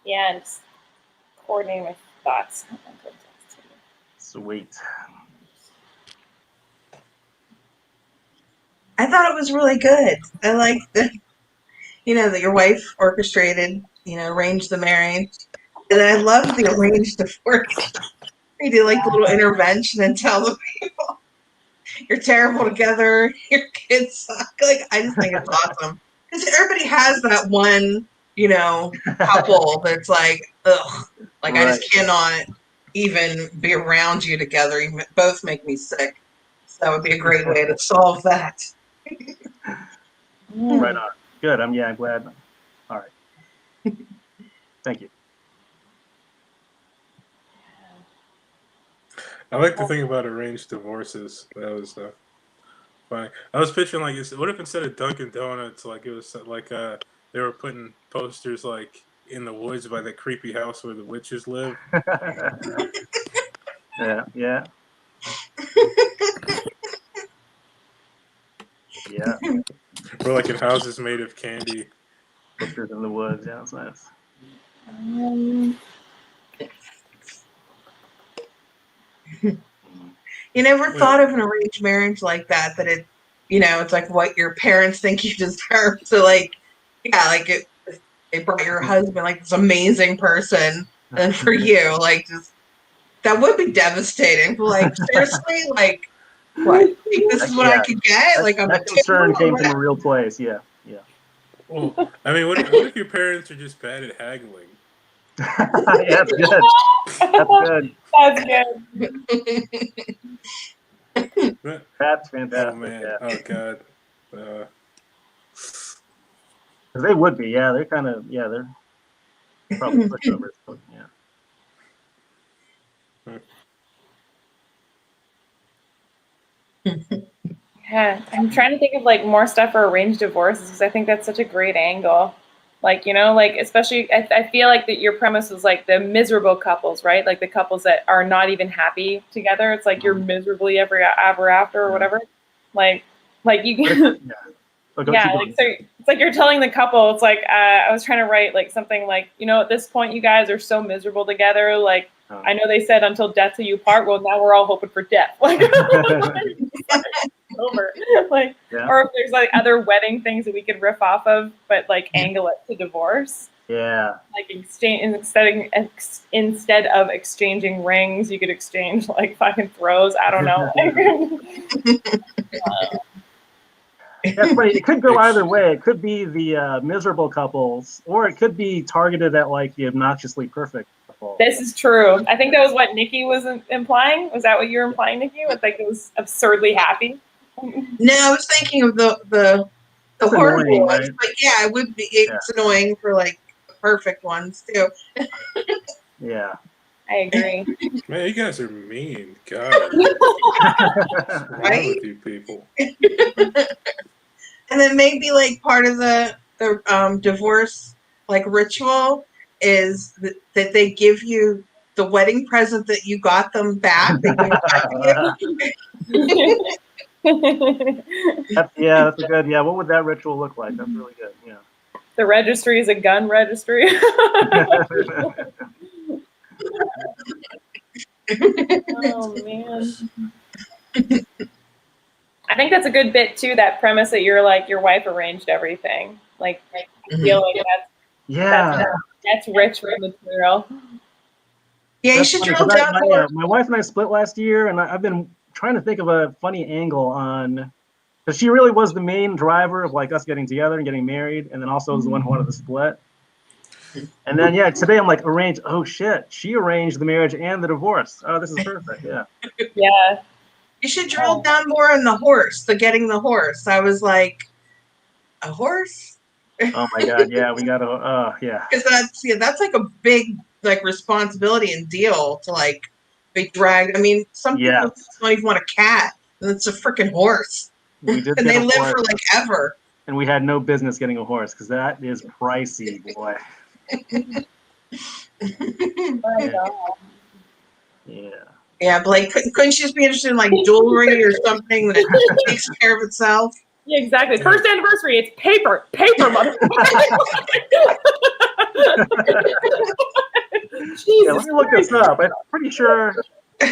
C: Yeah, and just coordinating my thoughts.
D: Sweet.
B: I thought it was really good. I like that that your wife orchestrated, arranged the marriage. And I love the arranged divorce. You do like the little intervention and tell the people you're terrible together, your kids suck. Like, I just think it's awesome. Because everybody has that one, couple that's like, ugh, like right. I just cannot even be around you together. You both make me sick. So that would be a great way to solve that.
D: Right on. Good. I'm glad. All right. Thank you.
A: I like to think about arranged divorces. That was fine. I was picturing like, what if instead of Dunkin' Donuts, like it was like they were putting posters like in the woods by that creepy house where the witches live,
D: Yeah. Yeah. Yeah.
A: or like in houses made of candy.
D: Pictures in the woods. Yeah, that's nice.
B: You never
A: Wait,
B: thought of an arranged marriage like that, that it, it's like what your parents think you deserve. So like, yeah, like they brought your husband like this amazing person, and for you, like just that would be devastating. Like seriously, like what? Like, this is what I
D: Yeah.
B: could get? Like I'm a
D: That concern
B: two or
D: came from
B: what?
D: a real place. Yeah. Yeah.
A: well, I mean, what if your parents are just bad at haggling?
D: Yeah, that's good. That's good.
C: That's good.
D: That's
A: Oh
D: fantastic.
A: man,
D: Yeah.
A: oh god.
D: 'Cause they would be. Yeah. They're kind of. Yeah. They're probably pushovers. But yeah.
C: Yeah, I'm trying to think of like more stuff for arranged divorces because I think that's such a great angle. Like, like especially, I feel like that your premise was like the miserable couples, right? Like the couples that are not even happy together. It's like you're miserably ever after or
D: Yeah.
C: whatever. Like you.
D: Yeah. Okay,
C: Yeah,
D: keep
C: like
D: going.
C: so it's like you're telling the couple, it's like I was trying to write like something like, at this point you guys are so miserable together, like
D: Oh.
C: I know they said until death do you part, well now we're all hoping for death. Like, over. Like
D: Yeah.
C: or if there's like other wedding things that we could riff off of, but like angle it to divorce.
D: Yeah.
C: Like instead of exchanging rings, you could exchange like fucking throws. I don't know.
D: That's funny. It could go either way. It could be the miserable couples, or it could be targeted at like the obnoxiously perfect couple.
C: This is true. I think that was what Nikki was implying. Was that what you were implying, Nikki? With like it was absurdly happy.
B: No, I was thinking of the
D: It's
B: horrible
D: annoying,
B: ones,
D: right?
B: but yeah, it would be. It's annoying for like the perfect ones too.
D: Yeah.
C: I agree.
A: Man, you guys are mean. God, what's wrong
B: Right?
A: with you people?
B: And then maybe like part of the divorce like ritual is that they give you the wedding present that you got them back. They give it back to you.
D: That's a good. Yeah, what would that ritual look like? That's really good. Yeah.
C: The registry is a gun registry. Oh man. I think that's a good bit too, that premise that you're like your wife arranged everything. Like I feel like
D: Yeah.
C: that's rich material.
B: Yeah, you
D: That's
B: should
D: funny,
B: drill
D: 'cause
B: down more.
D: my wife and I split last year, and I've been trying to think of a funny angle on, because she really was the main driver of like us getting together and getting married, and then also was the one who wanted to split. And then today I'm like, arrange. Oh shit, she arranged the marriage and the divorce. Oh, this is perfect. Yeah.
C: Yeah.
B: You should drill down more on the horse, the getting the horse. I was like, a horse?
D: Oh my god. Yeah, we gotta. Yeah.
B: Because that's like a big like responsibility and deal to like be dragged. I mean, some people
D: Yes.
B: don't even want a cat, and it's a freaking horse,
D: We did
B: and
D: get
B: they
D: a
B: live
D: horse,
B: for like ever.
D: and we had no business getting a horse because that is pricey, boy. Yeah.
B: Yeah, Blake, couldn't you just be interested in like jewelry or something that takes care of itself?
C: Yeah, exactly. First anniversary, it's paper, motherfucker. Jesus
D: Yeah, let me look this up. I'm pretty sure.
C: How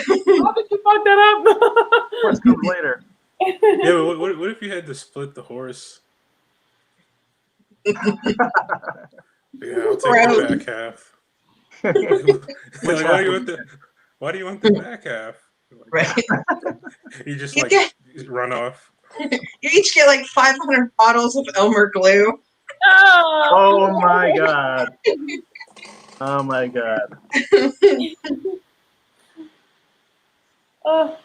C: did you fuck that up?
D: Horse comes later.
A: Yeah, but what if you had to split the horse? Yeah, I'll take the back half. Like, why do you want the back half? Like,
B: Right.
A: you just
B: You
A: like
B: get-
A: run off.
B: You each get like 500 bottles of Elmer glue.
D: Oh my god. Oh my god.
C: Oh.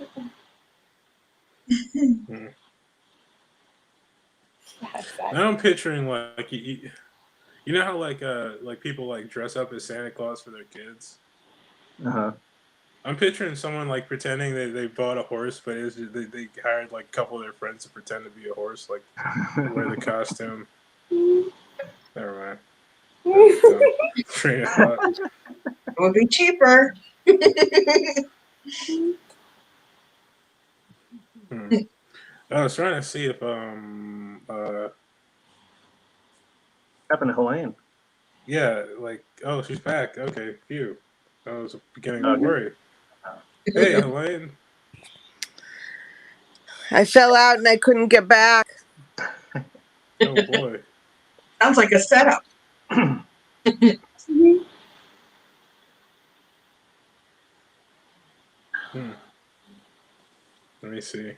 A: Now I'm picturing like you know how like people like dress up as Santa Claus for their kids.
D: Uh-huh.
A: I'm picturing someone like pretending they bought a horse, but they hired like a couple of their friends to pretend to be a horse, like wear the costume. Never mind. Train of thought.
B: It would be cheaper.
A: I was trying to see if
D: Happened to Helene.
A: yeah, like, oh, she's back. Okay, phew. I was beginning to
D: Okay.
A: worry. Hey, Helene.
E: I fell out and I couldn't get back.
A: Oh boy.
B: Sounds like a setup.
A: Let me see.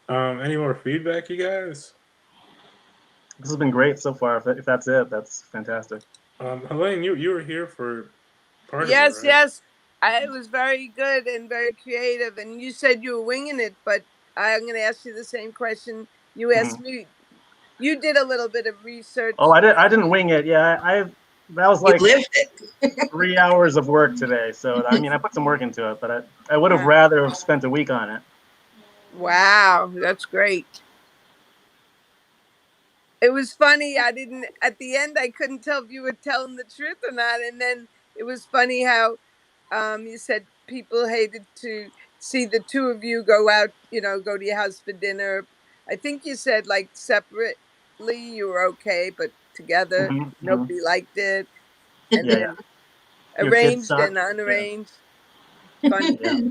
A: Any more feedback, you guys?
D: This has been great so far. If that's it, that's fantastic.
A: Helene, you were here for part of
E: Yes,
A: it, right?
E: yes. It was very good and very creative. And you said you were winging it, but I'm going to ask you the same question you asked me. You did a little bit of research.
D: Oh, I didn't wing it. Yeah, that was
B: You
D: like
B: lived it.
D: 3 hours of work today. So I mean, I put some work into it, but I would have
E: Yeah.
D: rather have spent a week on it.
E: Wow, that's great. It was funny. At the end, I couldn't tell if you were telling the truth or not. And then it was funny how you said people hated to see the two of you go out, go to your house for dinner. I think you said like separately you were okay, but together nobody liked it. And
D: Yeah,
E: then
D: Your kids
E: arranged
D: suck.
E: and unarranged. Funny.
D: Yeah.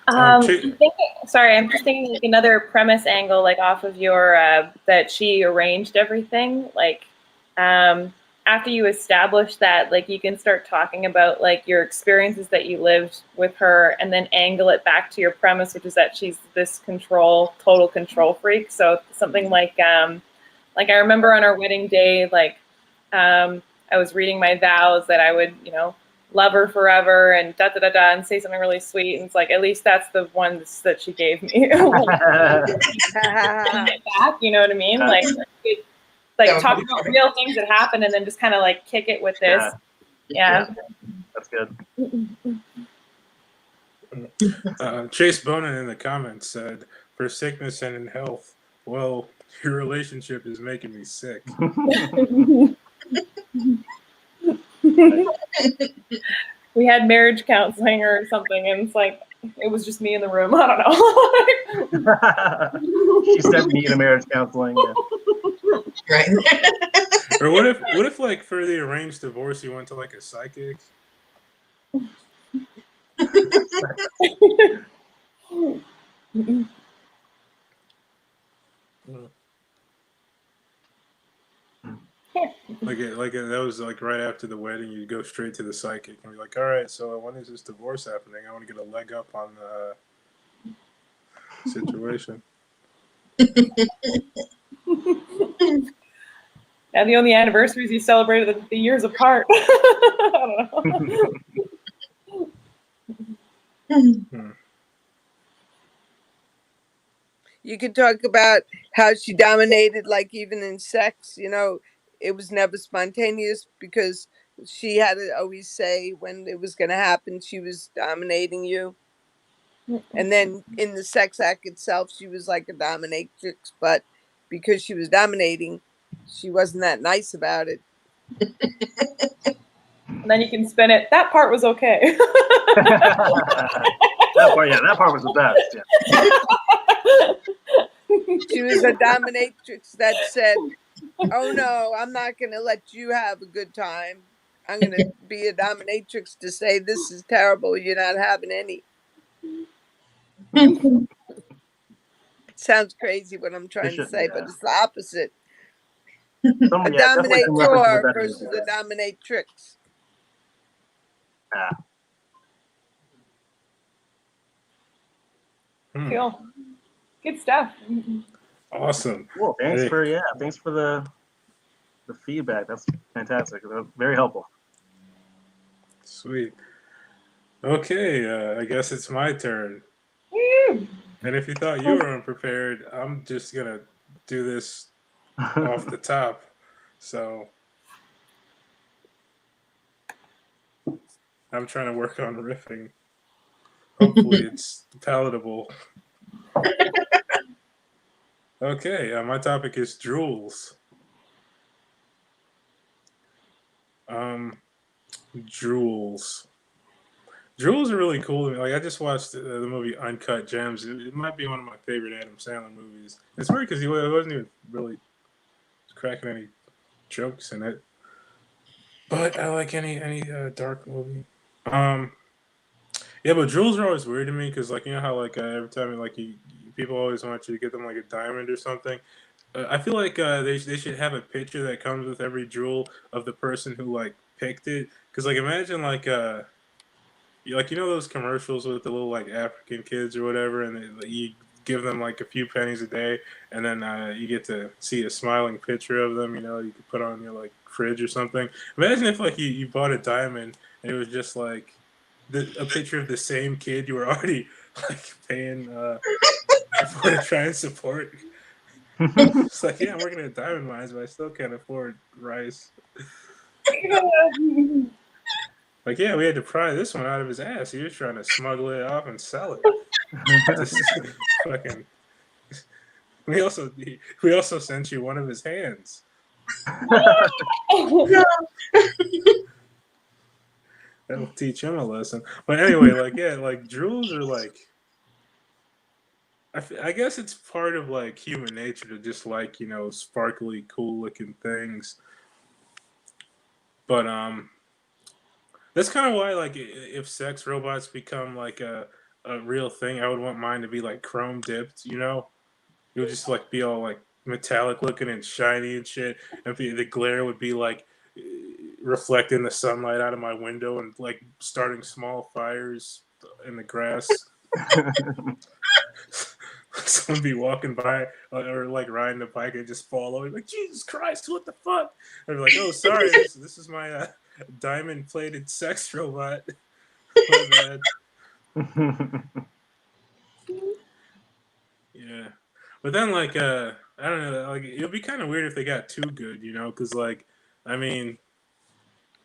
C: I'm just thinking like another premise angle, like off of your that she arranged everything. Like after you establish that, like you can start talking about like your experiences that you lived with her, and then angle it back to your premise, which is that she's this total control freak. So something like I remember on our wedding day, like I was reading my vows that I would, love her forever and da da da da, and say something really sweet. And it's like, at least that's the ones that she gave me. Back, you know what I mean? Like talk about real things that happen, and then just kind of like kick it with this. Yeah.
D: That's good.
A: Chase Bonin in the comments said, "For sickness and in health, well, your relationship is making me sick."
C: We had marriage counseling or something, and it's like it was just me in the room. I don't
D: know. She sent me to marriage counseling. Yeah.
B: Right.
A: Or what if like for the arranged divorce you went to like a psychic? Like that was like right after the wedding, you go straight to the psychic and be like, all right, so when is this divorce happening? I want to get a leg up on the situation.
C: And the only anniversaries you celebrated the years apart. I
B: don't
A: know.
E: You could talk about how she dominated, like even in sex, it was never spontaneous because she had to always say when it was going to happen. She was dominating you. And then in the sex act itself, she was like a dominatrix, but because she was dominating, she wasn't that nice about it.
C: And then you can spin it. That part was okay.
D: That part was the best.
E: Yeah. She was a dominatrix that said, "Oh no, I'm not going to let you have a good time. I'm going to be a dominatrix to say this is terrible. You're not having any." It sounds crazy what I'm trying to say, but it's the opposite. A dominator versus a dominatrix.
C: Cool. Good stuff.
A: Awesome.
D: Cool. Thanks for the feedback. That's fantastic. Very helpful.
A: Sweet. Okay, I guess it's my turn. And if you thought you were unprepared, I'm just gonna do this off the top. So I'm trying to work on riffing. Hopefully, it's palatable. Okay, my topic is drools. Drools. Drools are really cool to me. Like I just watched the movie Uncut Gems. It might be one of my favorite Adam Sandler movies. It's weird because he wasn't even really cracking any jokes in it. But I like any dark movie. Yeah, but drools are always weird to me because like you know how like every time like people always want you to get them like a diamond or something. I feel like they should have a picture that comes with every drool of the person who like picked it. Because like imagine like like you know those commercials with the little like African kids or whatever, and like, you give them like a few pennies a day, and then you get to see a smiling picture of them. You know, you could put on your like fridge or something. Imagine if like you bought a diamond and it was just like a picture of the same kid you were already like paying for to try and support. It's like, yeah, I'm working at diamond mines, but I still can't afford rice. Like, yeah, we had to pry this one out of his ass. He was trying to smuggle it off and sell it. This is fucking. We also sent you one of his hands. That'll teach him a lesson. But anyway, like yeah, like drools are like. I guess it's part of like human nature to just like you know sparkly, cool looking things. But that's kind of why like if sex robots become like a real thing, I would want mine to be like chrome dipped. You know, it would just like be all like metallic looking and shiny and shit, and the glare would be like reflecting the sunlight out of my window and like starting small fires in the grass. Someone be walking by or like riding a bike and just fall over like Jesus Christ, what the fuck? And be like, oh sorry, this is my diamond plated sex robot. My bad. Yeah, but then like I don't know, like it'll be kind of weird if they got too good, you know, because like I mean,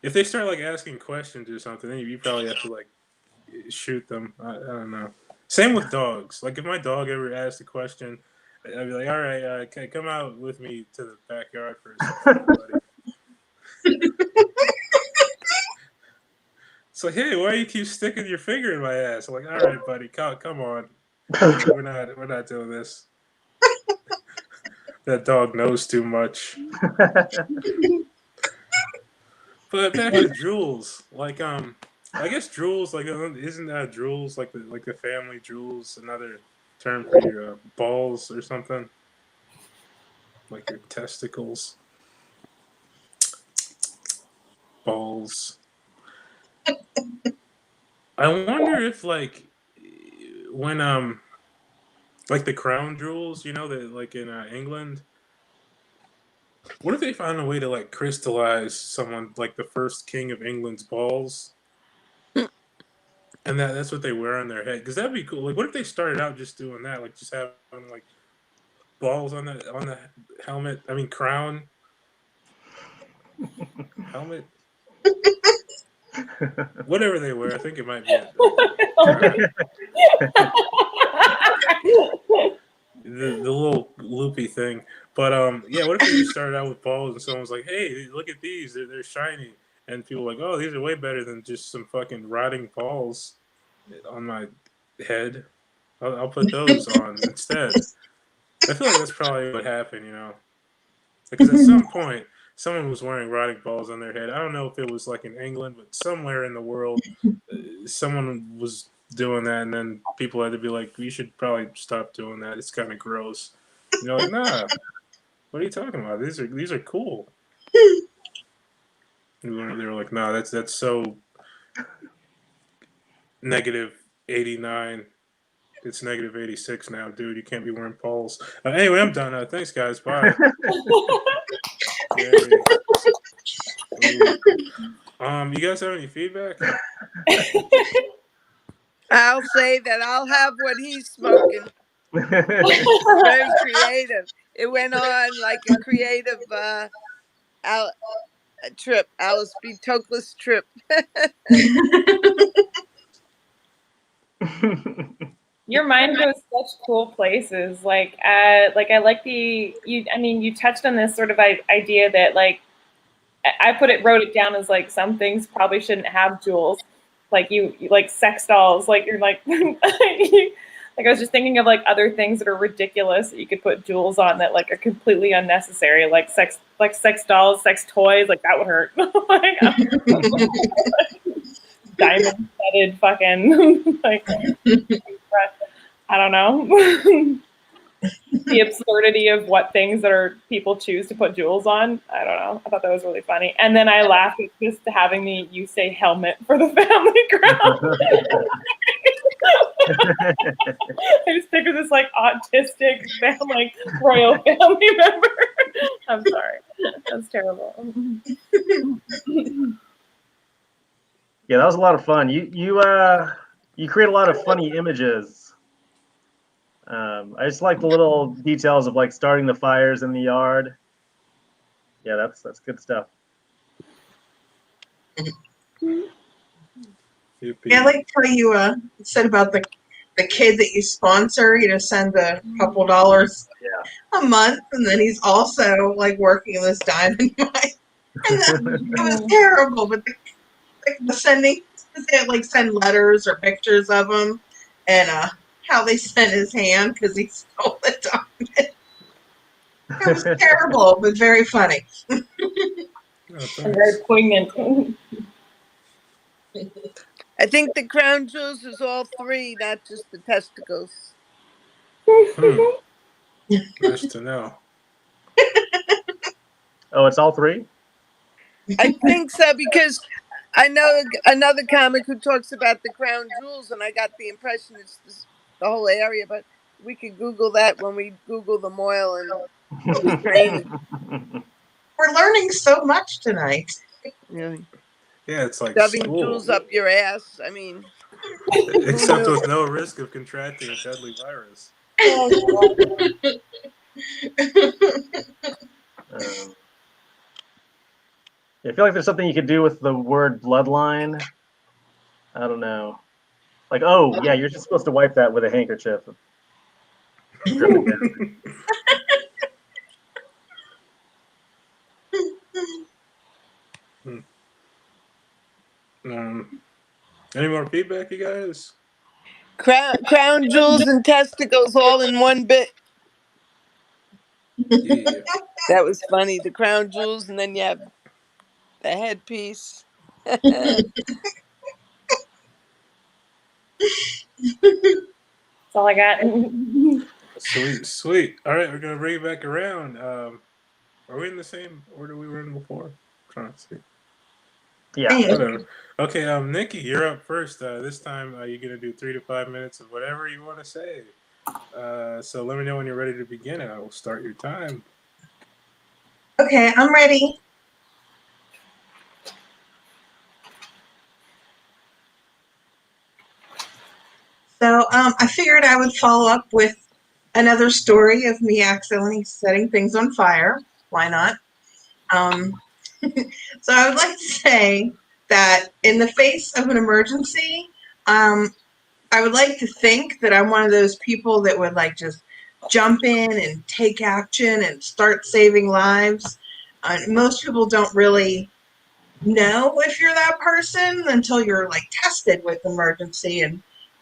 A: if they start like asking questions or something, then you probably have to like shoot them. I don't know. Same with dogs. Like if my dog ever asked a question, I'd be like, "All right, come out with me to the backyard for a second, buddy." It's like, hey, why do you keep sticking your finger in my ass? I'm like, all right, buddy, come on. We're not doing this. That dog knows too much. But back to drools, like I guess drools like isn't that drools like the family drools another term for your balls or something like your testicles, balls. I wonder if like when like the crown jewels, you know, that like in England. What if they found a way to like crystallize someone like the first king of England's balls, and that's what they wear on their head? Because that'd be cool. Like, what if they started out just doing that, like just having like balls on the helmet? I mean, crown, helmet, whatever they wear. I think it might be the little loopy thing. But yeah, what if they just started out with balls and someone's like, "Hey, look at these, they're shiny," and people are like, "Oh, these are way better than just some fucking rotting balls on my head. I'll put those on instead." I feel like that's probably what happened, you know, because at some point someone was wearing rotting balls on their head. I don't know if it was like in England, but somewhere in the world, someone was doing that, and then people had to be like, "You should probably stop doing that. It's kind of gross." You know, like, nah. What are you talking about? These are cool. And they were like, "No, that's so -89. It's -86 now, dude. You can't be wearing balls." Anyway, I'm done. Thanks, guys. Bye. You guys have any feedback?
E: I'll say that I'll have what he's smoking. Very creative. It went on like a creative trip, Alice B. Toklas trip.
C: Your mind goes such cool places. Like I like you. I mean, you touched on this sort of idea that like wrote it down as like some things probably shouldn't have jewels. Like you like sex dolls. Like you're like like I was just thinking of like other things that are ridiculous that you could put jewels on that like are completely unnecessary. Like sex dolls, sex toys. Like that would hurt. Like, diamond studded fucking like I don't know. The absurdity of what things that are people choose to put jewels on. I don't know. I thought that was really funny. And then I laughed at just having you say helmet for the family crown. I just picture this like autistic like royal family member. I'm sorry. That's terrible.
D: Yeah, that was a lot of fun. You create a lot of funny images. I just like the little details of like starting the fires in the yard. Yeah, that's good stuff.
B: Yeah, I like how you said about the kid that you sponsor, send a couple dollars a month, and then he's also like working in this diamond mine. And it was terrible, but the sending, they like send letters or pictures of him, and how they sent his hand because he stole the diamond. It was terrible, but very funny.
C: And very poignant.
E: I think the crown jewels is all three, not just the testicles.
A: Nice to know.
D: Oh, it's all three?
E: I think so, because I know another comic who talks about the crown jewels, and I got the impression it's the whole area, but we could Google that when we Google the Moyle and Crane.
B: We're learning so much tonight.
E: Yeah,
A: it's like
E: shoving
A: school.
E: jewels up your ass. I mean,
A: except with no risk of contracting a deadly virus.
D: I feel like there's something you could do with the word bloodline. I don't know. Like, oh, yeah, you're just supposed to wipe that with a handkerchief.
A: Any more feedback, you guys?
E: crown jewels and testicles all in one bit.
A: Yeah.
E: That was funny. The crown jewels, and then you have the headpiece.
C: That's all I got.
A: Sweet. All right, we're gonna bring it back around. Are we in the same order we were in before? I'm trying to see.
D: Yeah.
A: Whatever. Okay, Nikki, you're up first. This time you're gonna do 3 to 5 minutes of whatever you want to say. So let me know when you're ready to begin, and I will start your time.
B: Okay, I'm ready. So I figured I would follow up with another story of me accidentally setting things on fire. Why not? So I would like to say that in the face of an emergency, I would like to think that I'm one of those people that would like just jump in and take action and start saving lives. Most people don't really know if you're that person until you're like tested with emergency,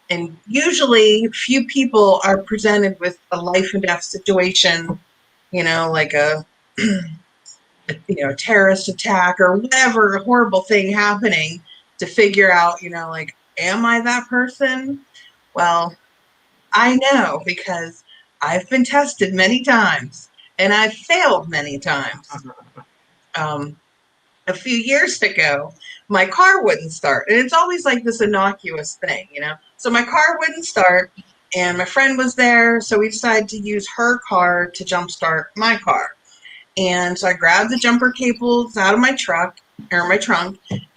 B: and usually few people are presented with a life and death situation, like a terrorist attack or whatever horrible thing happening to figure out, like, am I that person? Well, I know because I've been tested many times and I've failed many times. A few years ago, my car wouldn't start. And it's always like this innocuous thing, So my car wouldn't start and my friend was there. So we decided to use her car to jumpstart my car. And so I grabbed the jumper cables out of my trunk,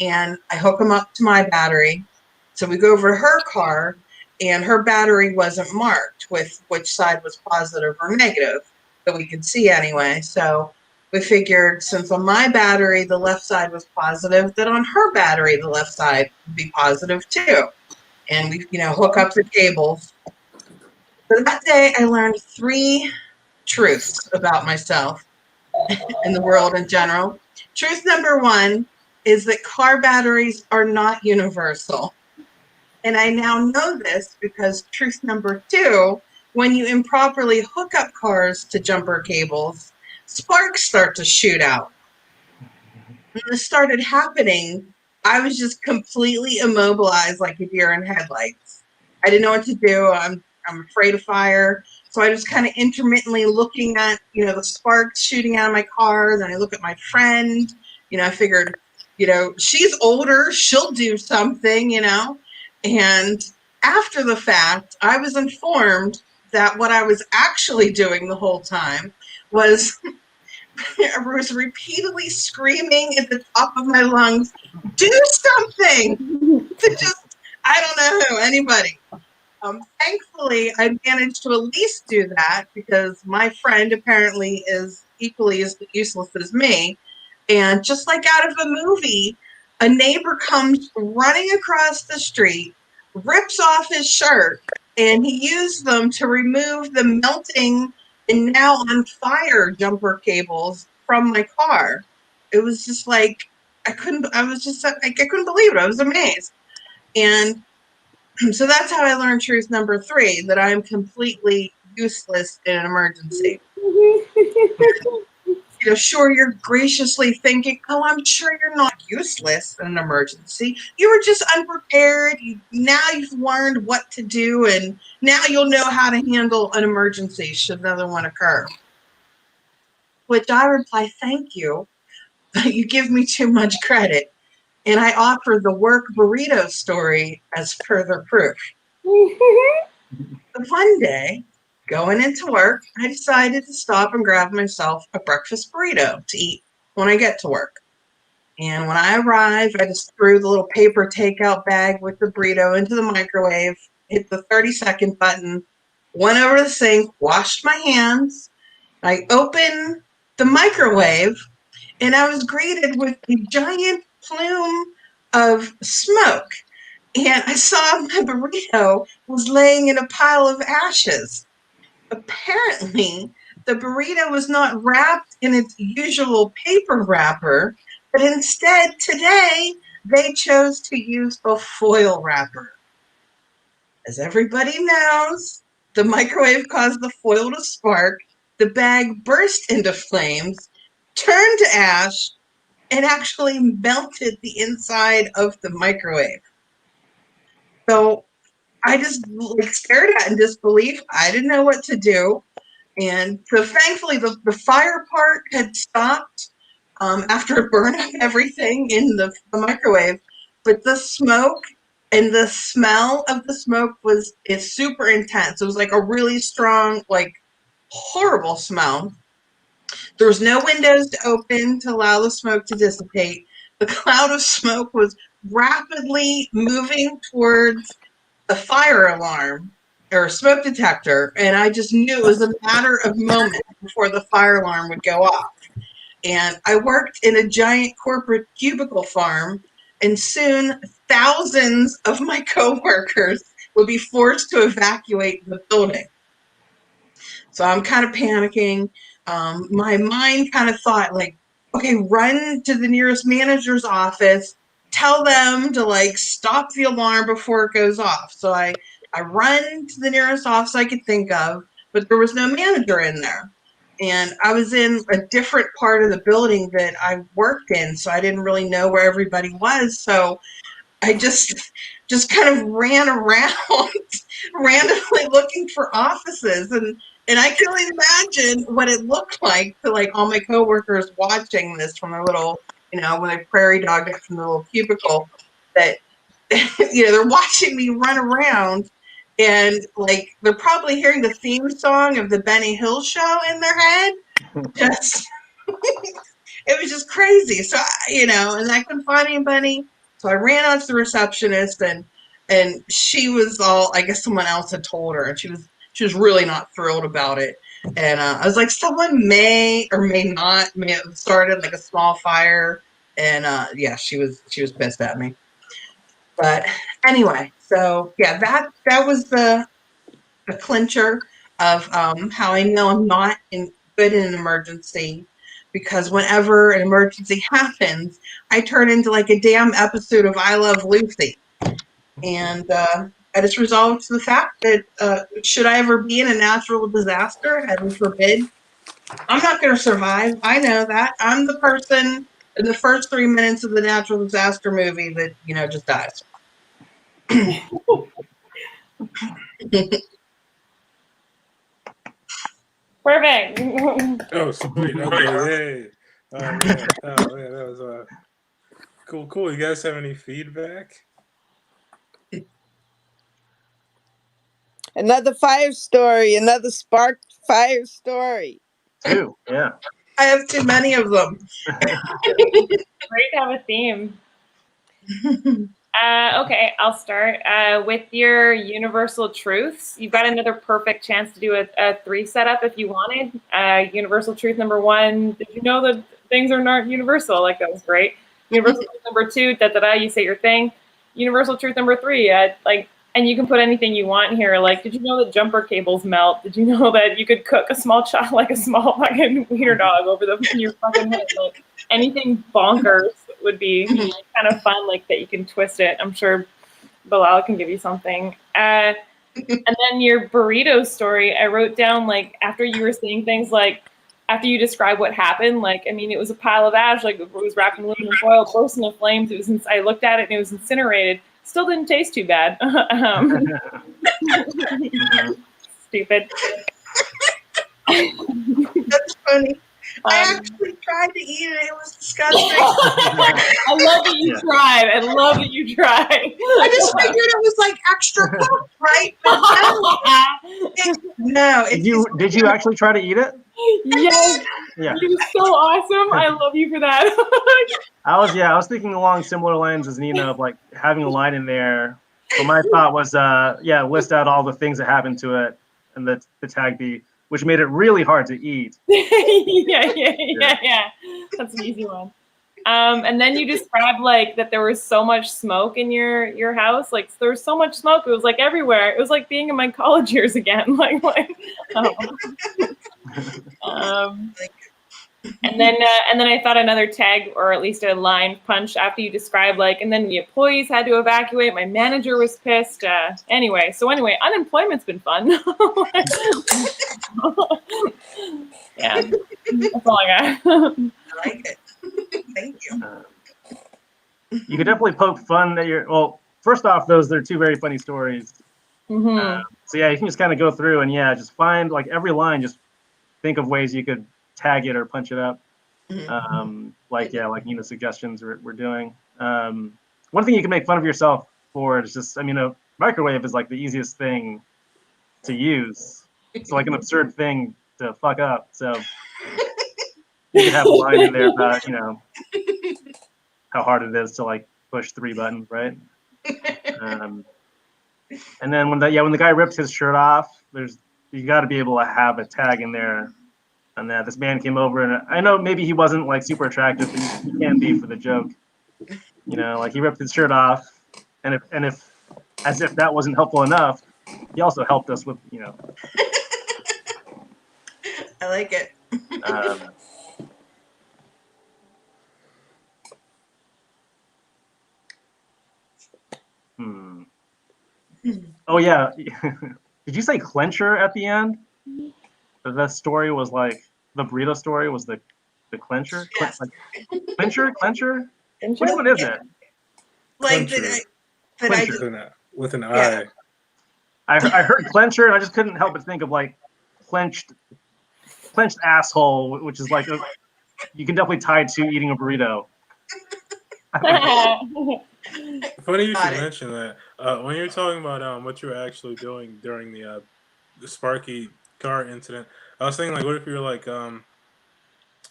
B: and I hook them up to my battery. So we go over to her car and her battery wasn't marked with which side was positive or negative that we could see anyway. So we figured since on my battery the left side was positive, that on her battery the left side would be positive too. And we, hook up the cables. So that day I learned 3 truths about myself and the world in general. Truth number 1 is that car batteries are not universal. And I now know this because truth number 2, when you improperly hook up cars to jumper cables, sparks start to shoot out. When this started happening, I was just completely immobilized like a deer in headlights. I didn't know what to do. I'm afraid of fire. So I was kind of intermittently looking at, the sparks shooting out of my car. Then I look at my friend. I figured, she's older. She'll do something, And after the fact, I was informed that what I was actually doing the whole time was I was repeatedly screaming at the top of my lungs, do something! To just, I don't know, anybody. Thankfully, I managed to at least do that because my friend apparently is equally as useless as me. And just like out of a movie, a neighbor comes running across the street, rips off his shirt, and he used them to remove the melting and now on fire jumper cables from my car. It was just like, I couldn't believe it. I was amazed. And so that's how I learned truth number 3, that I'm completely useless in an emergency. Sure, you're graciously thinking, oh, I'm sure you're not useless in an emergency. You were just unprepared. Now you've learned what to do, and now you'll know how to handle an emergency should another one occur. Which I reply, thank you, but you give me too much credit. And I offer the work burrito story as further proof. One day, going into work, I decided to stop and grab myself a breakfast burrito to eat when I get to work. And when I arrived, I just threw the little paper takeout bag with the burrito into the microwave, hit the 30-second button, went over to the sink, washed my hands. I opened the microwave, and I was greeted with a giant plume of smoke. And I saw my burrito was laying in a pile of ashes. Apparently, the burrito was not wrapped in its usual paper wrapper, but instead, today, they chose to use a foil wrapper. As everybody knows, the microwave caused the foil to spark, the bag burst into flames, turned to ash, and actually melted the inside of the microwave. So I just stared at it in disbelief. I didn't know what to do. And so thankfully the fire part had stopped after it burned up everything in the microwave. But the smoke and the smell of the smoke is super intense. It was like a really strong, horrible smell. There was no windows to open to allow the smoke to dissipate. The cloud of smoke was rapidly moving towards a fire alarm or a smoke detector, and I just knew it was a matter of moments before the fire alarm would go off. And I worked in a giant corporate cubicle farm, and soon thousands of my coworkers would be forced to evacuate the building. So I'm kind of panicking. My mind kind of thought okay, run to the nearest manager's office, tell them to stop the alarm before it goes off. So I run to the nearest office I could think of, but there was no manager in there. And I was in a different part of the building that I worked in, so I didn't really know where everybody was. So I just kind of ran around randomly looking for offices, and I can only imagine what it looked like to all my coworkers watching this from their little, when I prairie dogged it from the little cubicle, that they're watching me run around, and they're probably hearing the theme song of the Benny Hill show in their head. Just it was just crazy. So and I couldn't find anybody. So I ran out to the receptionist, and and she was all, I guess someone else had told her, and she was really not thrilled about it. And I was like, someone may or may have started like a small fire, and yeah, she was pissed at me. But anyway, so yeah, that was the clincher of how I know I'm not good in an emergency, because whenever an emergency happens, I turn into like a damn episode of I Love Lucy. And I just resolved to the fact that should I ever be in a natural disaster, heaven forbid, I'm not going to survive. I know that. I'm the person in the first 3 minutes of the natural disaster movie that, just dies.
C: Perfect.
A: Oh, sweet. Okay, yay. Oh man, that was cool. You guys have any feedback?
E: Another fire story, another spark fire story.
D: 2, yeah.
B: I have too many of them.
C: Great to have a theme. Okay, I'll start with your universal truths. You've got another perfect chance to do a 3 setup if you wanted. Universal truth number 1: did you know that things are not universal? Like, that was great. Universal truth number 2: you say your thing. Universal truth number 3: and you can put anything you want here. Like, did you know that jumper cables melt? Did you know that you could cook a small child, like a small fucking wiener dog, over your fucking head? Like, anything bonkers would be kind of fun, like that you can twist it. I'm sure Bilal can give you something. And then your burrito story, I wrote down, like, after you were saying things like, after you describe what happened, like, I mean, it was a pile of ash, like it was wrapped in aluminum foil, burst into flames. I looked at it and it was incinerated. Still didn't taste too bad. Stupid.
B: That's funny. I actually tried to eat it. It was disgusting.
C: I love that you tried. I love that you tried.
B: I just figured it was like extra cooked, right? But no.
D: Did you actually try to eat it?
C: Yes.
D: Yeah.
C: You're so awesome. I love you for that.
D: I was thinking along similar lines as Nina, of like having a line in there. But my thought was, list out all the things that happened to it, and the tag be, which made it really hard to eat.
C: Yeah. That's an easy one. And then you described, like, that there was so much smoke in your house. Like, there was so much smoke. It was like everywhere. It was like being in my college years again. And then I thought another tag, or at least a line punch, after you described, like, and then the employees had to evacuate. My manager was pissed. Anyway, unemployment's been fun. Yeah, that's all I got.
B: I like it. Thank you.
D: You could definitely poke fun at first off, they're 2 very funny stories.
C: Mm-hmm.
D: So yeah, you can just kind of go through and just find, like, every line, just think of ways you could tag it or punch it up. Like Nina's suggestions we're doing. One thing you can make fun of yourself for is just, a microwave is like the easiest thing to use. It's like an absurd thing to fuck up. So you can have a line in there about, how hard it is to, like, push 3 buttons, right? And then when the guy rips his shirt off, you got to be able to have a tag in there. And that this man came over, and I know maybe he wasn't, like, super attractive, but he can be for the joke. Like, he ripped his shirt off, and if as if that wasn't helpful enough, he also helped us with,
B: I like it.
D: Oh yeah, did you say clencher at the end? The story was like the burrito story was the clencher.
B: Yes.
D: Clencher. Which one is it?
B: Like
A: Clencher.
B: that
A: Clencher with an I.
D: I heard clencher, and I just couldn't help but think of, like, clenched asshole, which is like you can definitely tie to eating a burrito.
A: Funny you should mention that. When you're talking about what you were actually doing during the Sparky car incident, I was thinking, like, what if you're like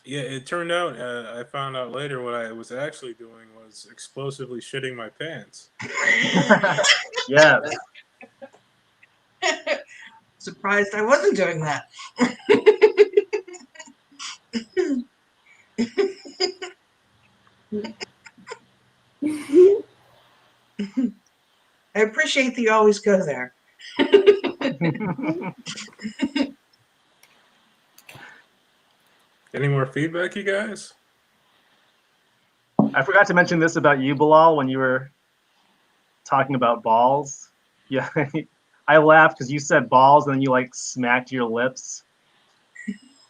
A: Yeah, it turned out I found out later what I was actually doing was explosively shitting my pants.
D: Yes.
B: Surprised I wasn't doing that. I appreciate that you always go there.
A: Any more feedback, you guys?
D: I forgot to mention this about you, Bilal, when you were talking about balls. Yeah, I laughed because you said balls and then you like smacked your lips.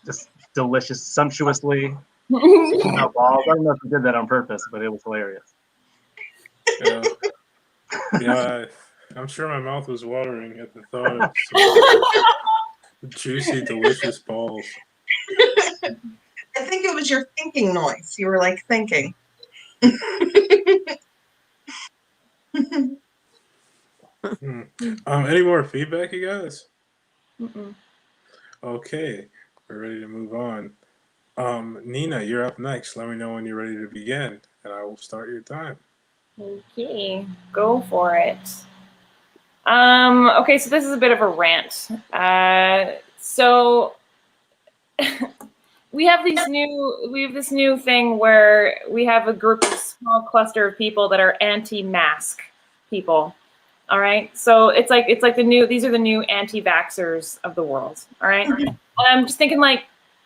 D: Just delicious, sumptuously. About balls. I don't know if you did that on purpose, but it was hilarious.
A: Yeah, yeah. I'm sure my mouth was watering at the thought of some juicy, delicious balls.
B: I think it was your thinking noise. You were like thinking.
A: Any more feedback, you guys?
C: Mm-mm.
A: Okay, we're ready to move on. Nina, you're up next. Let me know when you're ready to begin, and I will start your time.
C: Okay, go for it. Okay, so this is a bit of a rant. So we have this new thing where we have a group of small cluster of people that are anti-mask people. All right, so it's like these are the new anti-vaxxers of the world. All right, and I'm just thinking like,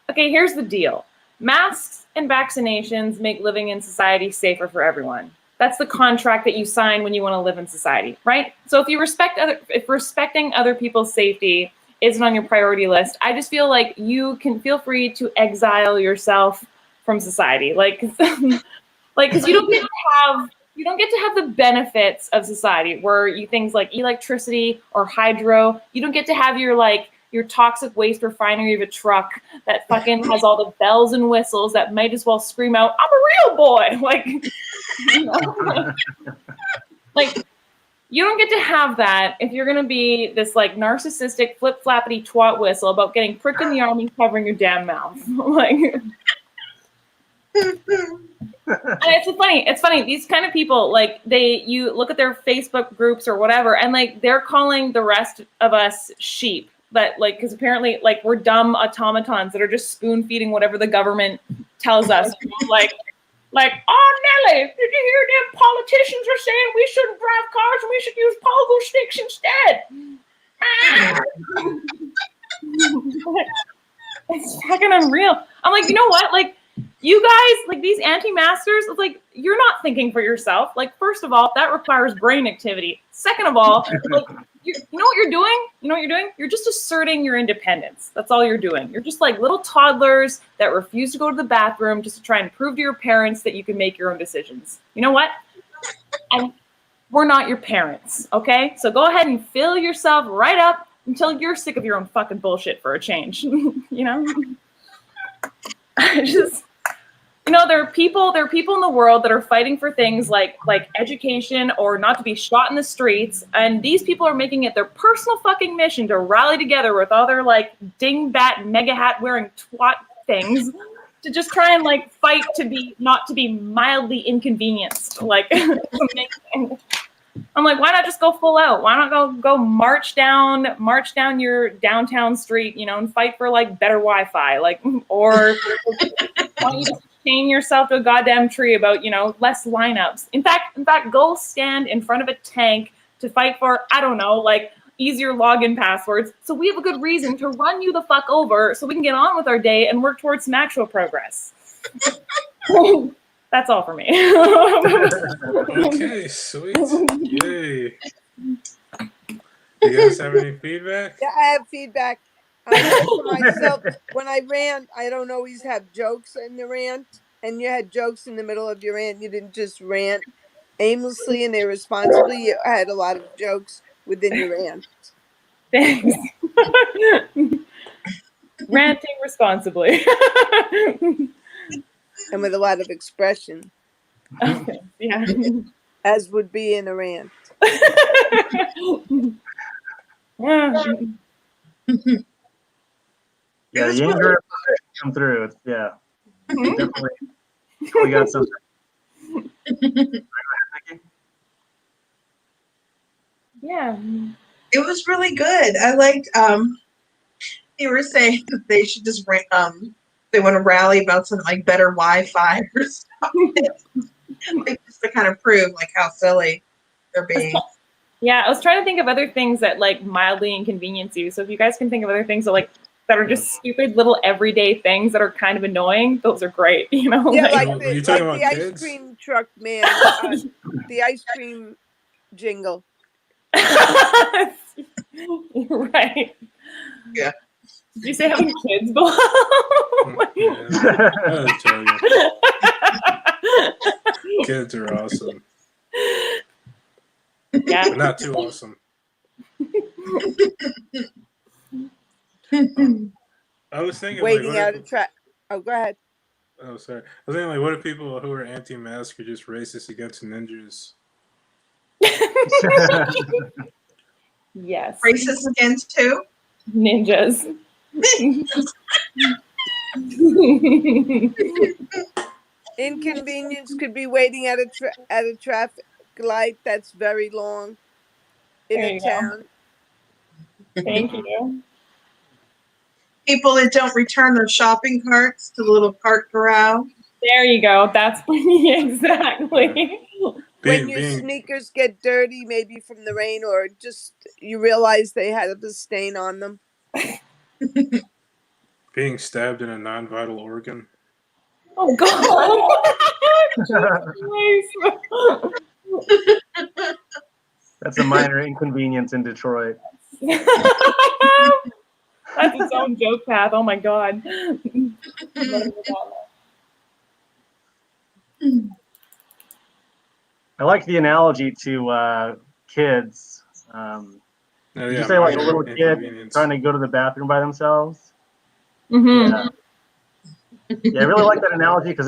C: okay, here's the deal: masks and vaccinations make living in society safer for everyone. That's the contract that you sign when you want to live in society, right? So if respecting other people's safety isn't on your priority list, I just feel like you can feel free to exile yourself from society, like, because you don't get to have the benefits of society, where things like electricity or hydro. You don't get to have your toxic waste refinery of a truck that fucking has all the bells and whistles that might as well scream out, "I'm a real boy!" Like, you know, like you don't get to have that if you're gonna be this like narcissistic flip flappity twat whistle about getting pricked in the arm and covering your damn mouth. Like, and it's funny. These kind of people, like you look at their Facebook groups or whatever, and like they're calling the rest of us sheep. That like, because apparently like we're dumb automatons that are just spoon feeding whatever the government tells us. Like, oh Nelly, did you hear them politicians are saying we shouldn't drive cars and we should use pogo sticks instead? It's fucking unreal. I'm like, you know what? Like, you guys, like these anti-maskers, it's like you're not thinking for yourself. Like, first of all, that requires brain activity. Second of all, like, you know what you're doing? You know what you're doing? You're just asserting your independence. That's all you're doing. You're just like little toddlers that refuse to go to the bathroom just to try and prove to your parents that you can make your own decisions. You know what? And we're not your parents, okay? So go ahead and fill yourself right up until you're sick of your own fucking bullshit for a change. You know? Just, you know, there are people in the world that are fighting for things like education or not to be shot in the streets, and these people are making it their personal fucking mission to rally together with all their like dingbat mega hat wearing twat things to just try and like fight to be not to be mildly inconvenienced. Like, I'm like, why not just go full out? Why not go march down your downtown street, you know, and fight for like better Wi-Fi, like, or why don't you just chain yourself to a goddamn tree about, you know, less lineups? In fact, go stand in front of a tank to fight for, I don't know, like easier login passwords. So we have a good reason to run you the fuck over so we can get on with our day and work towards some actual progress. That's all for me.
A: Okay, sweet. Yay. You guys have any feedback?
E: Yeah, I have feedback. I know for myself, when I rant, I don't always have jokes in the rant. And you had jokes in the middle of your rant. You didn't just rant aimlessly and irresponsibly. You had a lot of jokes within your rant.
C: Thanks. Ranting responsibly.
E: And with a lot of expression.
C: Okay, yeah.
E: As would be in a rant.
D: Yeah, the anger come through. Yeah. Definitely, definitely got something.
C: Yeah.
B: It was really good. I liked they were saying that they should just they want to rally about something like better Wi-Fi or something. Like just to kind of prove like how silly they're being.
C: Yeah, I was trying to think of other things that like mildly inconvenience you. So if you guys can think of other things that are just stupid little everyday things that are kind of annoying, those are great. You know,
E: Yeah,
C: like,
A: So, you talking
E: like
A: about
E: the ice
A: kids?
E: cream truck man, the ice cream jingle.
C: right.
B: Yeah.
C: Did you say having kids below?
A: Yeah, I was joking. Kids are awesome,
C: Yeah.
A: but not too awesome. I was thinking, like,
E: Waiting
A: what
E: out
A: if?
E: a track. Oh, go ahead.
A: Oh, sorry. I was thinking, like, what if people who are anti-mask are just racist against ninjas?
C: Yes.
B: Racist against who?
C: Ninjas.
E: Inconvenience could be waiting at a traffic light that's very long in
C: There
E: a
C: you go.
E: town.
C: Thank you.
B: People that don't return their shopping carts to the little cart corral.
C: There you go. That's exactly.
E: When
A: Being
E: your
A: being
E: sneakers get dirty, maybe from the rain, or just you realize they had a stain on them.
A: being stabbed in a non-vital organ.
C: Oh God. Jesus Christ.
D: That's a minor inconvenience in Detroit.
C: That's its own joke path. Oh my God.
D: I like the analogy to kids.
A: Oh,
D: Did
A: yeah,
D: you say like a
A: minor
D: little kid
A: inconvenience.
D: trying to go to the bathroom by themselves?
C: Mm-hmm.
D: Yeah. Yeah, I really like that analogy because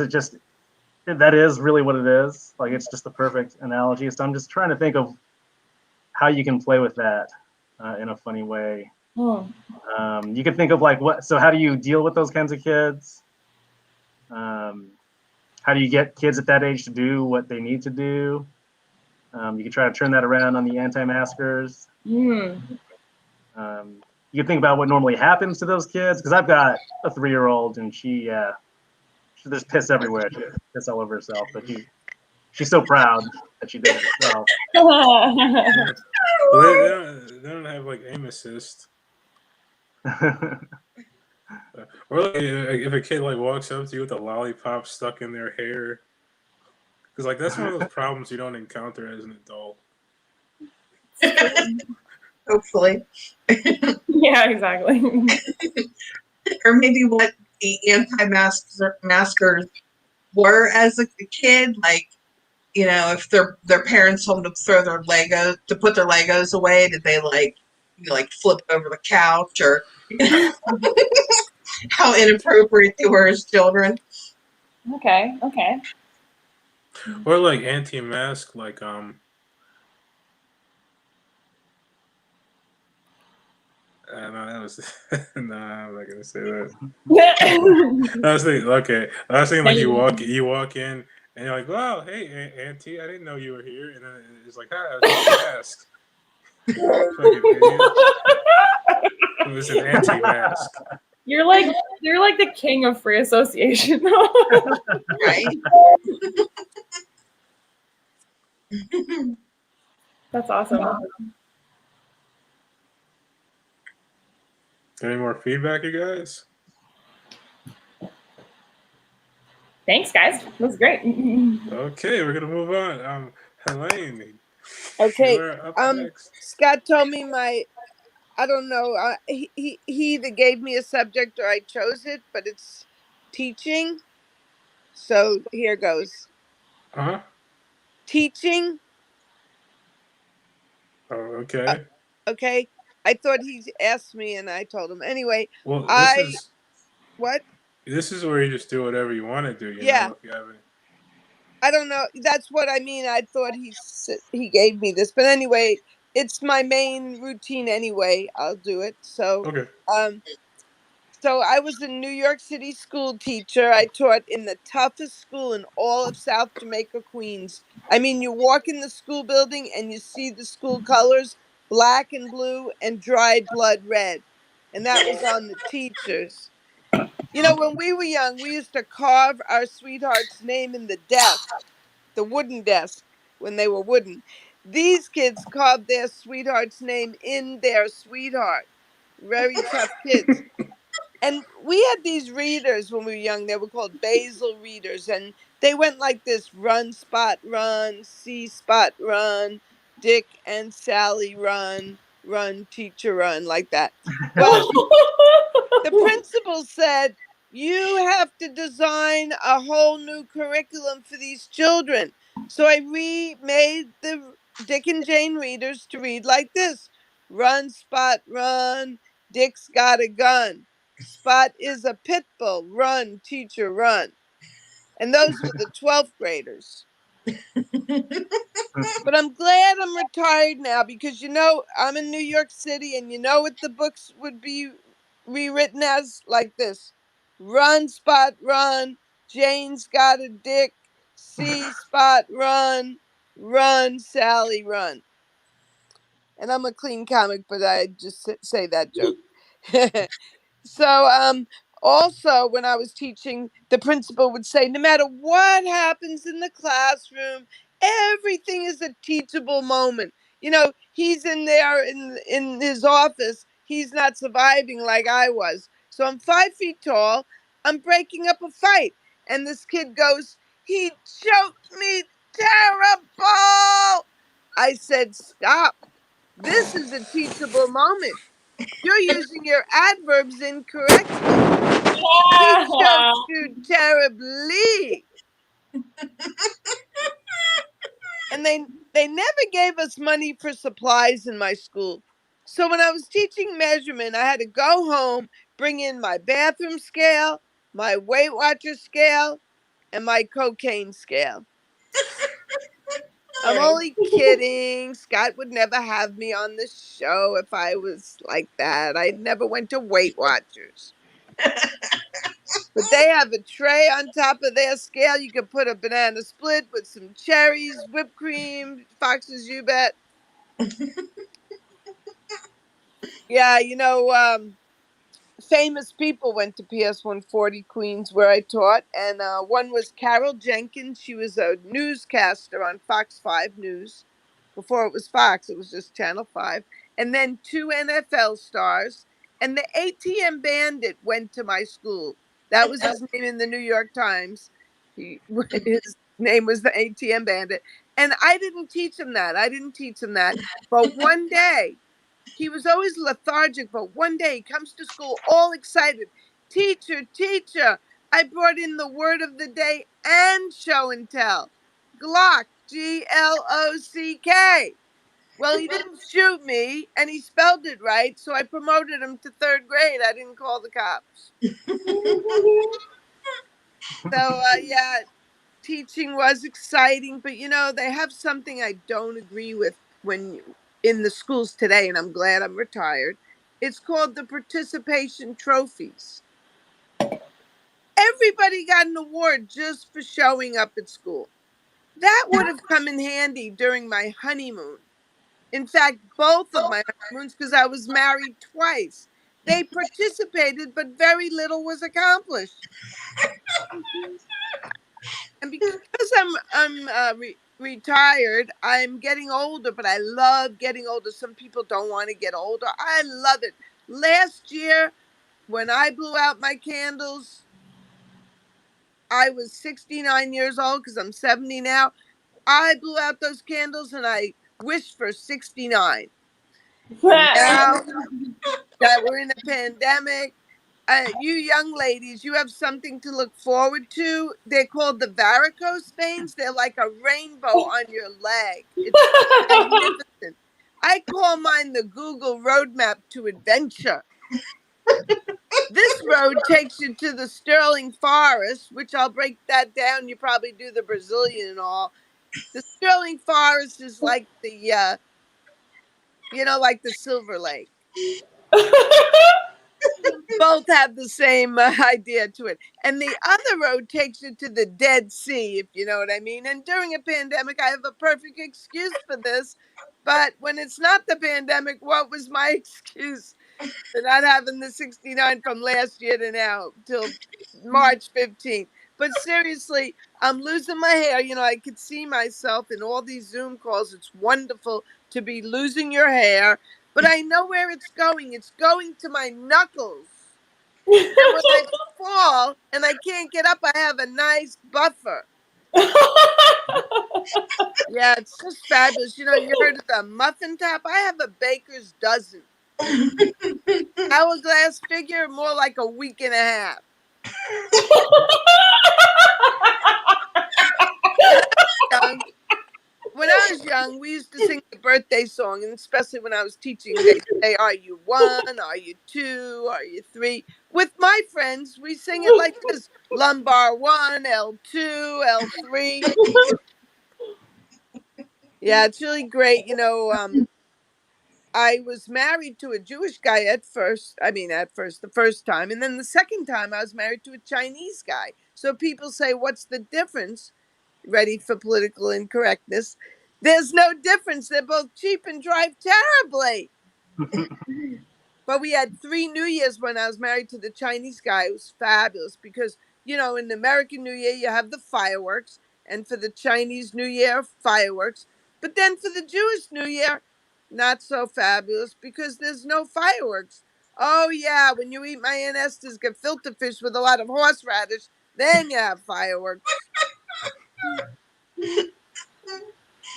D: that is really what it is. Like it's just the perfect analogy. So I'm just trying to think of how you can play with that in a funny way.
C: Oh.
D: You could think of like so how do you deal with those kinds of kids? How do you get kids at that age to do what they need to do? You can try to turn that around on the anti-maskers.
C: Mm.
D: You can think about what normally happens to those kids because I've got a 3-year-old and she there's piss everywhere. She piss all over herself, but she's so proud that she did it herself.
A: Well, they don't have like aim assist. Or like, if a kid like walks up to you with a lollipop stuck in their hair, because like that's one of those problems you don't encounter as an adult.
B: Hopefully.
C: Yeah, exactly.
B: Or maybe what the anti-maskers were as a kid. Like, you know, if their parents told them to throw their Legos to put their Legos away, did they like flip over the couch or how inappropriate they were as children?
C: Okay. Okay.
A: Or like anti-mask, like no, that was no, I'm not gonna say that. I was thinking, okay, I was thinking like you walk in and you're like, wow, hey, Auntie, I didn't know you were here, and then it's like, hi, I was just mask. Fucking idiot. It was an anti-mask.
C: You're like the king of free association.
B: Right?
C: That's awesome.
A: Any more feedback, you guys?
C: Thanks, guys. That was great.
A: Okay, we're gonna move on. Helene,
E: Okay.
A: you're up next.
E: Scott told me I don't know. He either gave me a subject or I chose it, but it's teaching. So here goes.
A: Huh?
E: Teaching.
A: Oh, okay.
E: Okay. I thought he asked me, and I told him. Anyway,
A: Well,
E: what?
A: this is where you just do whatever you want to do. You
E: Yeah.
A: know, if you haven't.
E: I don't know. That's what I mean. I thought he gave me this, but anyway, it's my main routine anyway. I'll do it. So,
A: Okay.
E: So I was a New York City school teacher. I taught in the toughest school in all of South Jamaica, Queens. I mean, you walk in the school building and you see the school colors, black and blue and dried blood red. And that was on the teachers. You know, when we were young, we used to carve our sweetheart's name in the desk, the wooden desk, when they were wooden. These kids carved their sweetheart's name in their sweetheart. Very tough kids. And we had these readers when we were young. They were called basal readers. And they went like this: run, spot, run, see, spot, run, Dick and Sally, run, run, teacher, run, like that. Well, the principal said, you have to design a whole new curriculum for these children. So I remade the Dick and Jane readers to read like this: run, spot, run, Dick's got a gun. Spot is a pit bull. Run, teacher, run. And those were the 12th graders. But I'm glad I'm retired now, because you know I'm in New York City, and you know what the books would be rewritten as? Like this: run, spot, run, Jane's got a dick, see, spot, run, run, Sally, run. And I'm a clean comic, but I just say that joke. So also when I was teaching, the principal would say, no matter what happens in the classroom, everything is a teachable moment. You know, he's in there in his office, he's not surviving like I was. So I'm 5 feet tall, I'm breaking up a fight, and this kid goes, he choked me terrible. I said, stop. This is a teachable moment. You're using your adverbs incorrectly. He choked you terribly. And they never gave us money for supplies in my school. So when I was teaching measurement, I had to go home, bring in my bathroom scale, my Weight Watcher scale, and my cocaine scale. I'm only kidding. Scott would never have me on the show if I was like that. I never went to Weight Watchers. But they have a tray on top of their scale. You can put a banana split with some cherries, whipped cream, Fox's You Bet. Yeah, you know, famous people went to PS 140 Queens where I taught. And one was Carol Jenkins. She was a newscaster on Fox 5 News. Before it was Fox, it was just Channel 5. And then 2 NFL stars. And the ATM Bandit went to my school. That was his name in the New York Times. His name was the ATM Bandit. And I didn't teach him that. But one day, he was always lethargic, but one day he comes to school all excited. Teacher, teacher, I brought in the word of the day and show and tell. Glock, Glock. Well, he didn't shoot me, and he spelled it right, so I promoted him to 3rd grade. I didn't call the cops. So, yeah, teaching was exciting, but you know, they have something I don't agree with in the schools today, and I'm glad I'm retired. It's called the participation trophies. Everybody got an award just for showing up at school. That would have come in handy during my honeymoon. In fact, both of my honeymoons, because I was married twice. They participated, but very little was accomplished. And because I'm retired, I'm getting older, but I love getting older. Some people don't want to get older. I love it. Last year, when I blew out my candles, I was 69 years old, because I'm 70 now. I blew out those candles and I wished for 69. Now that we're in a pandemic, you young ladies, you have something to look forward to. They're called the varicose veins. They're like a rainbow on your leg. It's magnificent. I call mine the Google roadmap to adventure. This road takes you to the Sterling Forest, which I'll break that down. You probably do the Brazilian and all. The Sterling Forest is like the, like the Silver Lake. both have the same idea to it. And the other road takes you to the Dead Sea, if you know what I mean. And during a pandemic, I have a perfect excuse for this. But when it's not the pandemic, what was my excuse for not having the 69 from last year to now till March 15th? But seriously, I'm losing my hair. You know, I could see myself in all these Zoom calls. It's wonderful to be losing your hair, but I know where it's going. It's going to my knuckles. And when I fall and I can't get up, I have a nice buffer. Yeah, it's just fabulous. You know, you heard of the muffin top? I have a baker's dozen. Hourglass figure, more like a week and a half. When I was young, we used to sing the birthday song, and especially when I was teaching, they'd say, "Are you 1? Are you 2? Are you 3?" With my friends, we sing it like this: lumbar 1, L2, L3. Yeah, it's really great. You know, I was married to a Jewish guy at first. I mean, the first time. And then the second time, I was married to a Chinese guy. So people say, what's the difference? Ready for political incorrectness. There's no difference. They're both cheap and drive terribly. But we had 3 New Years when I was married to the Chinese guy. It was fabulous because, you know, in the American New Year, you have the fireworks. And for the Chinese New Year, fireworks. But then for the Jewish New Year, not so fabulous because there's no fireworks. Oh, yeah, when you eat my Aunt Esther's gefilte fish with a lot of horseradish, then you have fireworks.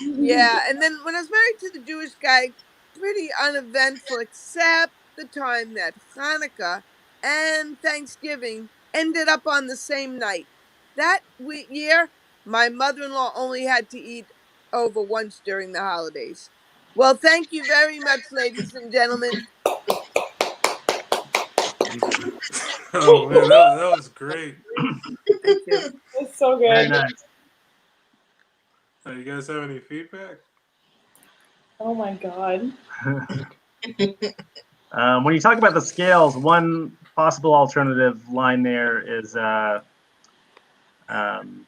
E: Yeah, and then when I was married to the Jewish guy, pretty uneventful, except the time that Hanukkah and Thanksgiving ended up on the same night. That year, my mother-in-law only had to eat over once during the holidays. Well, thank you very much, ladies and gentlemen.
A: Oh man, that was great.
E: Thank you.
C: It's so
D: Very
C: good.
D: nice.
A: You guys have any feedback?
C: Oh my god.
D: When you talk about the scales, one possible alternative line there is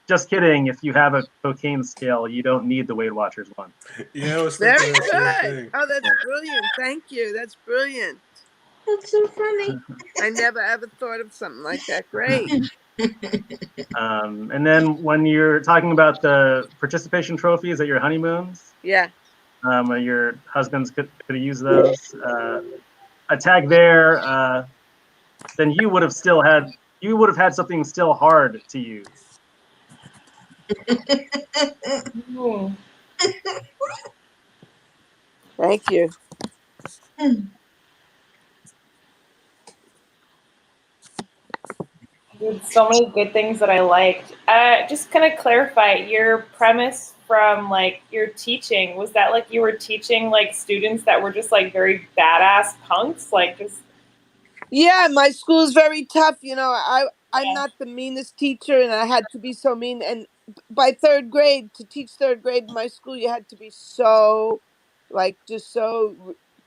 D: just kidding. If you have a cocaine scale, you don't need the Weight Watchers one.
A: Yeah, I was
E: Very
A: thinking the same
E: good.
A: thing.
E: Oh, that's brilliant. Thank you. That's brilliant.
B: That's so funny.
E: I never ever thought of something like that. Great.
D: And then when you're talking about the participation trophies at your honeymoons,
E: Yeah.
D: your husbands could use those. A tag there, then you would have had something still hard to use.
C: Hmm.
E: Thank you.
C: There's so many good things that I liked. Just kind of clarify your premise from like your teaching. Was that like you were teaching like students that were just like very badass punks? Like just
E: Yeah, my school is very tough. You know, I'm
C: Yeah.
E: not the meanest teacher, and I had to be so mean. And by third grade, to teach third grade in my school, you had to be so, like, just so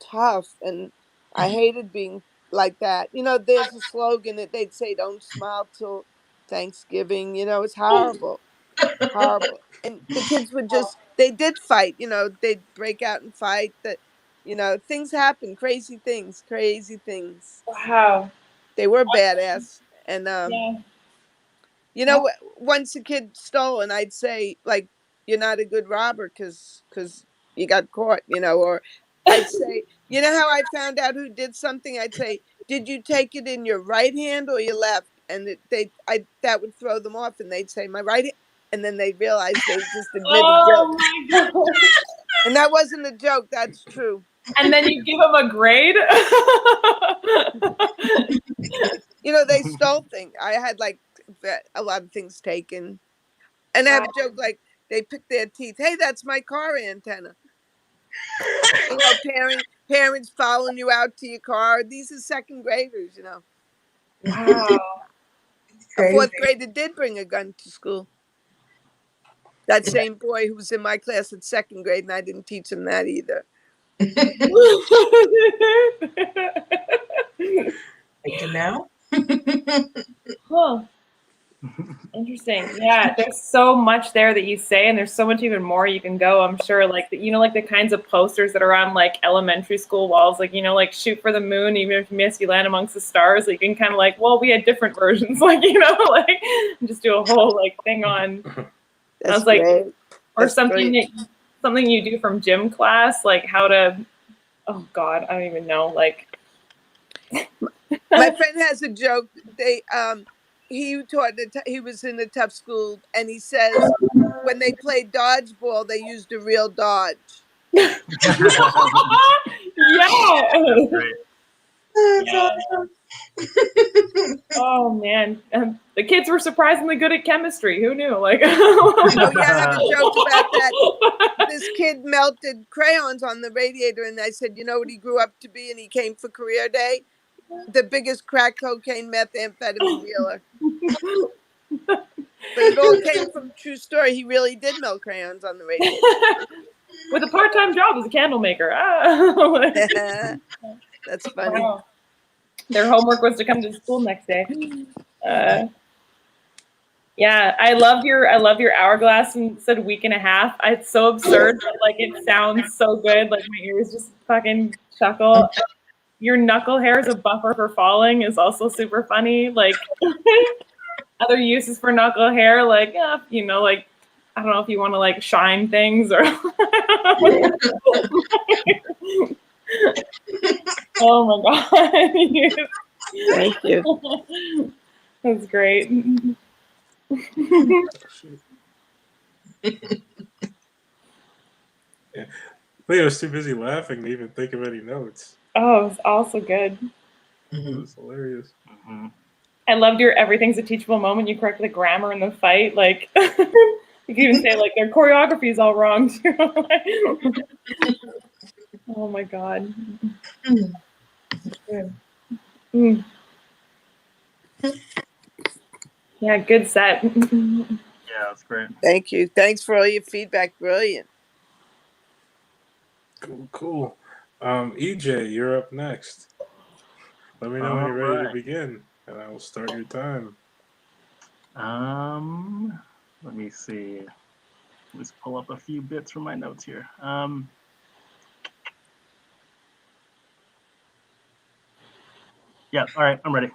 E: tough. And I hated being like that. You know, there's a slogan that they'd say, "Don't smile till Thanksgiving." You know, it's horrible, horrible. And the kids would they did fight. You know, they'd break out and fight. That, you know, things happen, crazy things, crazy things.
C: wow.
E: They were badass. And
C: Yeah.
E: you know, once a kid stole, and I'd say, like, you're not a good robber because you got caught, you know. Or I'd say, you know how I found out who did something? I'd say, did you take it in your right hand or your left? And that would throw them off, and they'd say my right hand, and then they'd realize they just admitted
C: Oh
E: guilt.
C: my god.
E: And that wasn't a joke. That's true.
C: And then you give them a grade?
E: You know, they stole things. I had like a lot of things taken. And I have a joke like they picked their teeth. Hey, that's my car antenna. You know, parents following you out to your car. These are second graders, you know.
C: Wow.
E: A fourth grader did bring a gun to school. That same boy who was in my class at second grade, and I didn't teach him that either.
B: Good to know.
C: Huh. Interesting. Yeah, there's so much there that you say, and there's so much even more you can go. I'm sure, like like the kinds of posters that are on like elementary school walls, like like shoot for the moon, even if you miss, you land amongst the stars. Like you can kind of like, well, we had different versions, like like just do a whole like thing on. I
E: That's
C: was like,
E: great.
C: or
E: That's
C: something
E: great.
C: something you do from gym class, like how to. Oh God, I don't even know. Like,
E: My friend has a joke. He taught. He was in a tough school, and he says when they played dodgeball, they used a real dodge.
C: yeah.
D: Great.
B: That's
C: Yeah.
B: awesome.
C: Oh man, the kids were surprisingly good at chemistry. Who knew? Like,
E: Oh yeah, I have a joke about that. This kid melted crayons on the radiator, and I said, you know what he grew up to be, and he came for career day, the biggest crack cocaine methamphetamine dealer. But it all came from true story. He really did melt crayons on the radiator.
C: with a part-time job as a candle maker. Ah.
E: That's funny.
C: Wow. Their homework was to come to school next day. Yeah, I loved your hourglass and said week and a half. It's so absurd, but like it sounds so good. Like my ears just fucking chuckle. Your knuckle hair is a buffer for falling is also super funny. Like other uses for knuckle hair, like like I don't know if you want to like shine things or. Oh my God.
E: Thank you.
C: That's great.
A: Yeah. Leo was too busy laughing to even think of any notes.
C: Oh, it was also good.
A: It was hilarious.
D: Mhm.
C: I loved your everything's a teachable moment. You corrected the grammar in the fight. Like you could even say like their choreography is all wrong too. Oh my God. Mm. Yeah, good set.
D: Yeah, that's great.
E: Thank you. Thanks for all your feedback. Brilliant.
A: Cool. EJ, you're up next. Let me know when you're ready to
D: Alright.
A: begin, and I will start your time.
D: Let me see. Let's pull up a few bits from my notes here. Yeah, all right, I'm ready.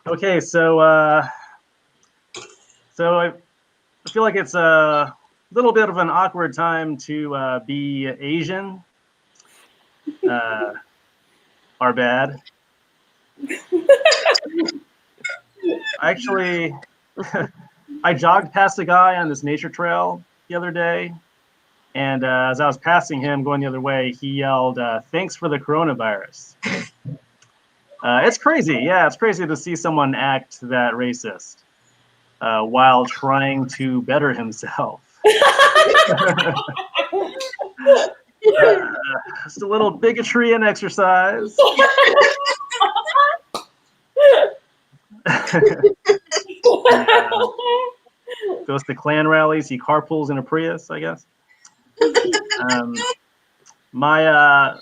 D: Okay, so I feel like it's a little bit of an awkward time to be Asian. Are bad. Actually, I jogged past a guy on this nature trail the other day, and as I was passing him going the other way, he yelled, "Thanks for the coronavirus." It's crazy. Yeah, it's crazy to see someone act that racist while trying to better himself. Just a little bigotry and exercise. Goes to Klan rallies. He carpools in a Prius, I guess. My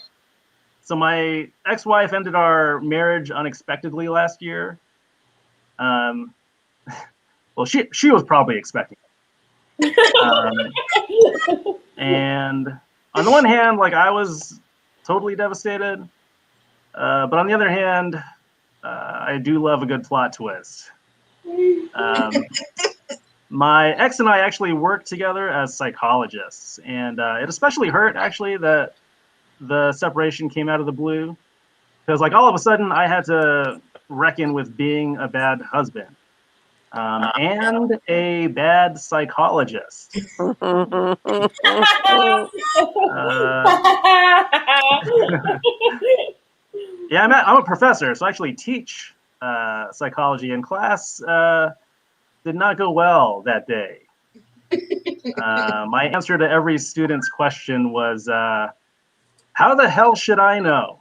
D: ex-wife ended our marriage unexpectedly last year. Well, she was probably expecting it. And on the one hand, like I was totally devastated, but on the other hand, I do love a good plot twist. My ex and I actually worked together as psychologists, and it especially hurt actually that the separation came out of the blue, because like all of a sudden I had to reckon with being a bad husband and a bad psychologist. Yeah, I'm a professor, so I actually teach psychology in class. Did not go well that day. My answer to every student's question was, how the hell should I know?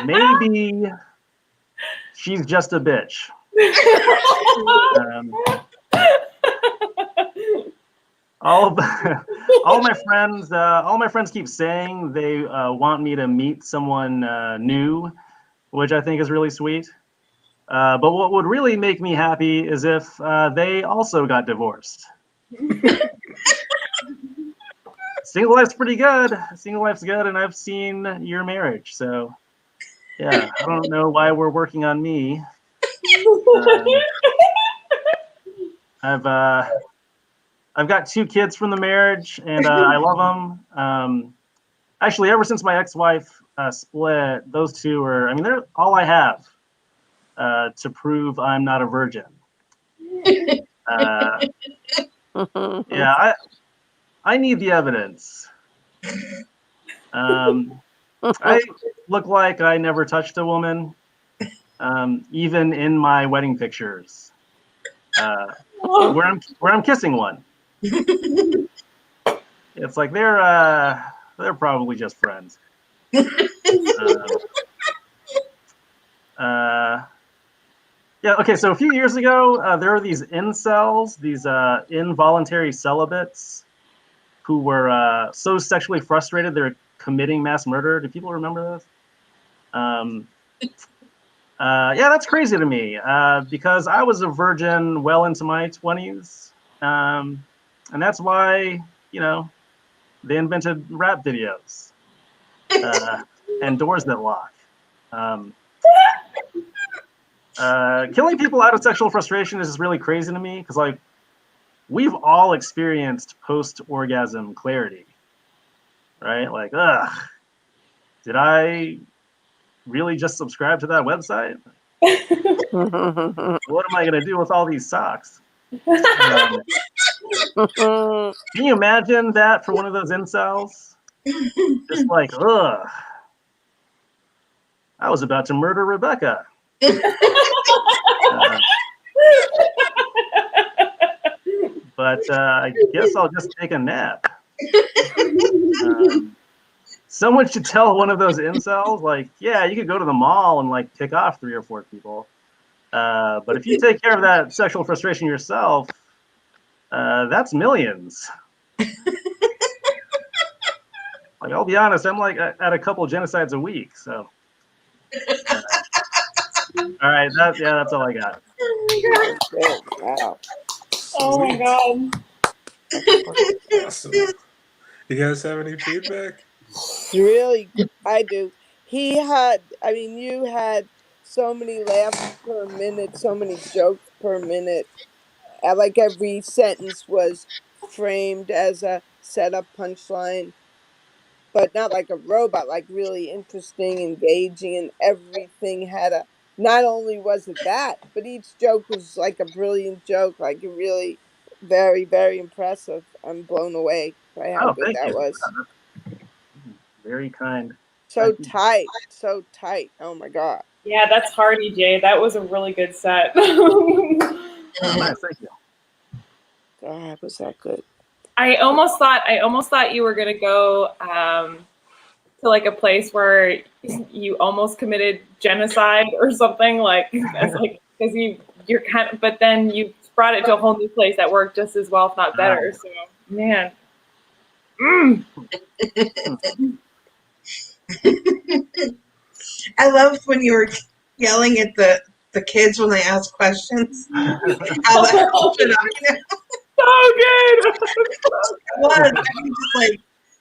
D: Maybe she's just a bitch. all all my friends keep saying they want me to meet someone new, which I think is really sweet. But what would really make me happy is if they also got divorced. Single life's pretty good. Single life's good, and I've seen your marriage, so yeah. I don't know why we're working on me. I've got 2 kids from the marriage, and I love them. Actually, ever since my ex-wife split, those 2 are. I mean, they're all I have to prove I'm not a virgin. Yeah, I need the evidence. I look like I never touched a woman, even in my wedding pictures, where I'm kissing one. It's like they're probably just friends. Yeah. Okay. So a few years ago, there were these incels, these involuntary celibates, who were so sexually frustrated they're committing mass murder. Do people remember this? Yeah, that's crazy to me because I was a virgin well into my 20s, and that's why they invented rap videos and doors that lock. Killing people out of sexual frustration is really crazy to me because we've all experienced post-orgasm clarity, right? Like, ugh, did I really just subscribe to that website? What am I going to do with all these socks? Can you imagine that for one of those incels? Just like, ugh, I was about to murder Rebecca. But I guess I'll just take a nap. Someone should tell one of those incels, like, yeah, you could go to the mall and pick off 3 or 4 people. But if you take care of that sexual frustration yourself, that's millions. I'll be honest, I'm at a couple genocides a week. So, all right, that's all I got.
E: Wow.
C: Oh my god.
A: Awesome. You guys have any feedback?
E: Really, I do. You had so many laughs per minute, so many jokes per minute. Every sentence was framed as a setup punchline, but not like a robot, really interesting, engaging, and everything had a. Not only was it that, but each joke was like a brilliant joke, really very, very impressive. I'm blown away by how
D: Oh,
E: good
D: thank
E: that
D: you.
E: was.
D: Very kind.
E: So
D: Thank you.
E: tight, so tight. Oh my god.
C: Yeah, that's Hardy, Jay. That was a really good set.
D: Oh, nice. Thank you.
E: God, was that good?
C: I almost thought you were gonna go to a place where you almost committed genocide or something because you're kind of, but then you brought it to a whole new place that worked just as well, if not better. So man.
B: I loved when you were yelling at the kids when they ask questions. How that opened up,
C: So good.
B: It was. I mean,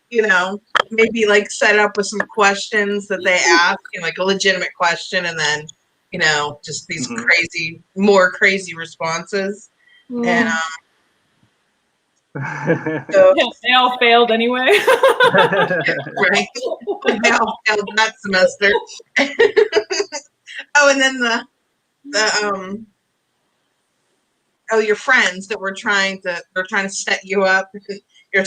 B: just maybe set up with some questions that they ask, a legitimate question, and then, just these more crazy responses. And so,
C: they all failed anyway.
B: right? They all failed that semester. Oh, and then your friends that they're trying to set you up. You're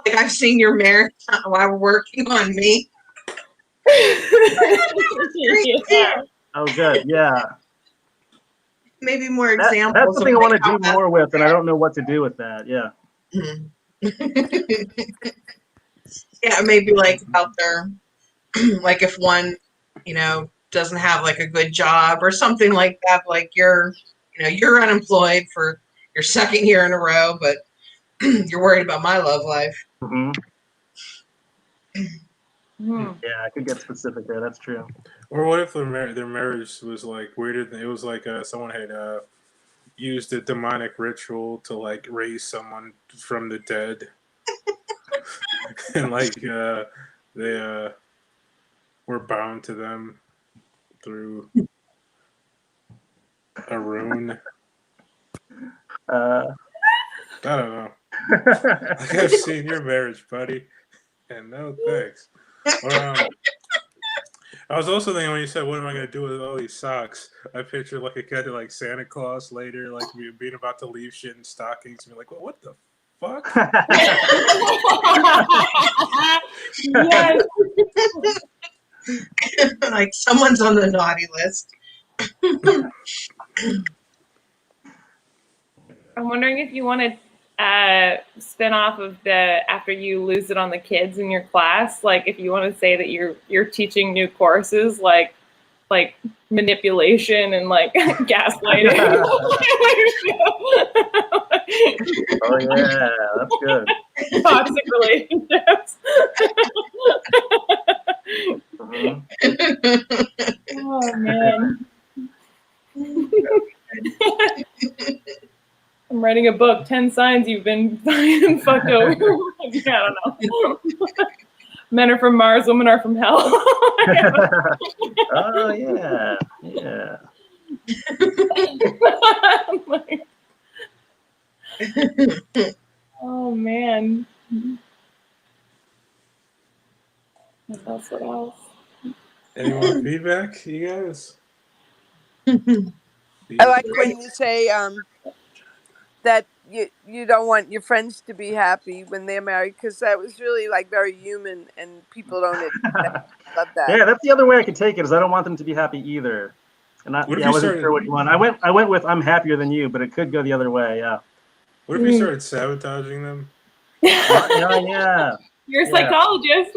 B: I've seen your marriage while we're working on me.
C: Yeah.
D: Oh, good. Yeah.
B: Maybe more examples.
D: That's something I want to do more with, and I don't know what to do with that. Yeah.
B: Yeah, maybe about their if one, doesn't have a good job or something like that. You're unemployed for your second year in a row, but You're worried about my love life.
D: Hmm.
C: Hmm.
D: Yeah, I could get specific there. That's true.
A: Or what if their marriage was like weirder than it was like someone had used a demonic ritual to like raise someone from the dead, and like they were bound to them through a rune.
D: Uh,
A: I don't know. Like I've seen your marriage, buddy, and no thanks. Or I was also thinking when you said, "What am I going to do with all these socks?" I pictured like a kid like Santa Claus later, like being about to leave shit in stockings, and be like, "Well, what the fuck?"
C: Yes.
B: Like someone's on the naughty list.
C: I'm wondering if you want to spin off of the after you lose it on the kids in your class, like if you want to say that you're teaching new courses like manipulation and like gaslighting.
D: Oh yeah, that's good.
C: Toxic relationships.
D: Mhm.
C: Oh man. I'm writing a book, 10 signs you've been fucked over. Yeah, I don't know. Men are from Mars, women are from hell.
D: Oh yeah, yeah.
C: Oh man. What else? What else?
A: Any more feedback, you guys?
E: I like when you say that you don't want your friends to be happy when they're married, because that was really like very human, and people don't admit that. Love that.
D: Yeah, that's the other way I could take it. Is I don't want them to be happy either. And
A: What if
D: I
A: you
D: wasn't
A: started-
D: sure what you want. I went with I'm happier than you, but it could go the other way. Yeah.
A: What if we started sabotaging them?
D: Yeah.
C: You're a
D: Yeah.
C: psychologist.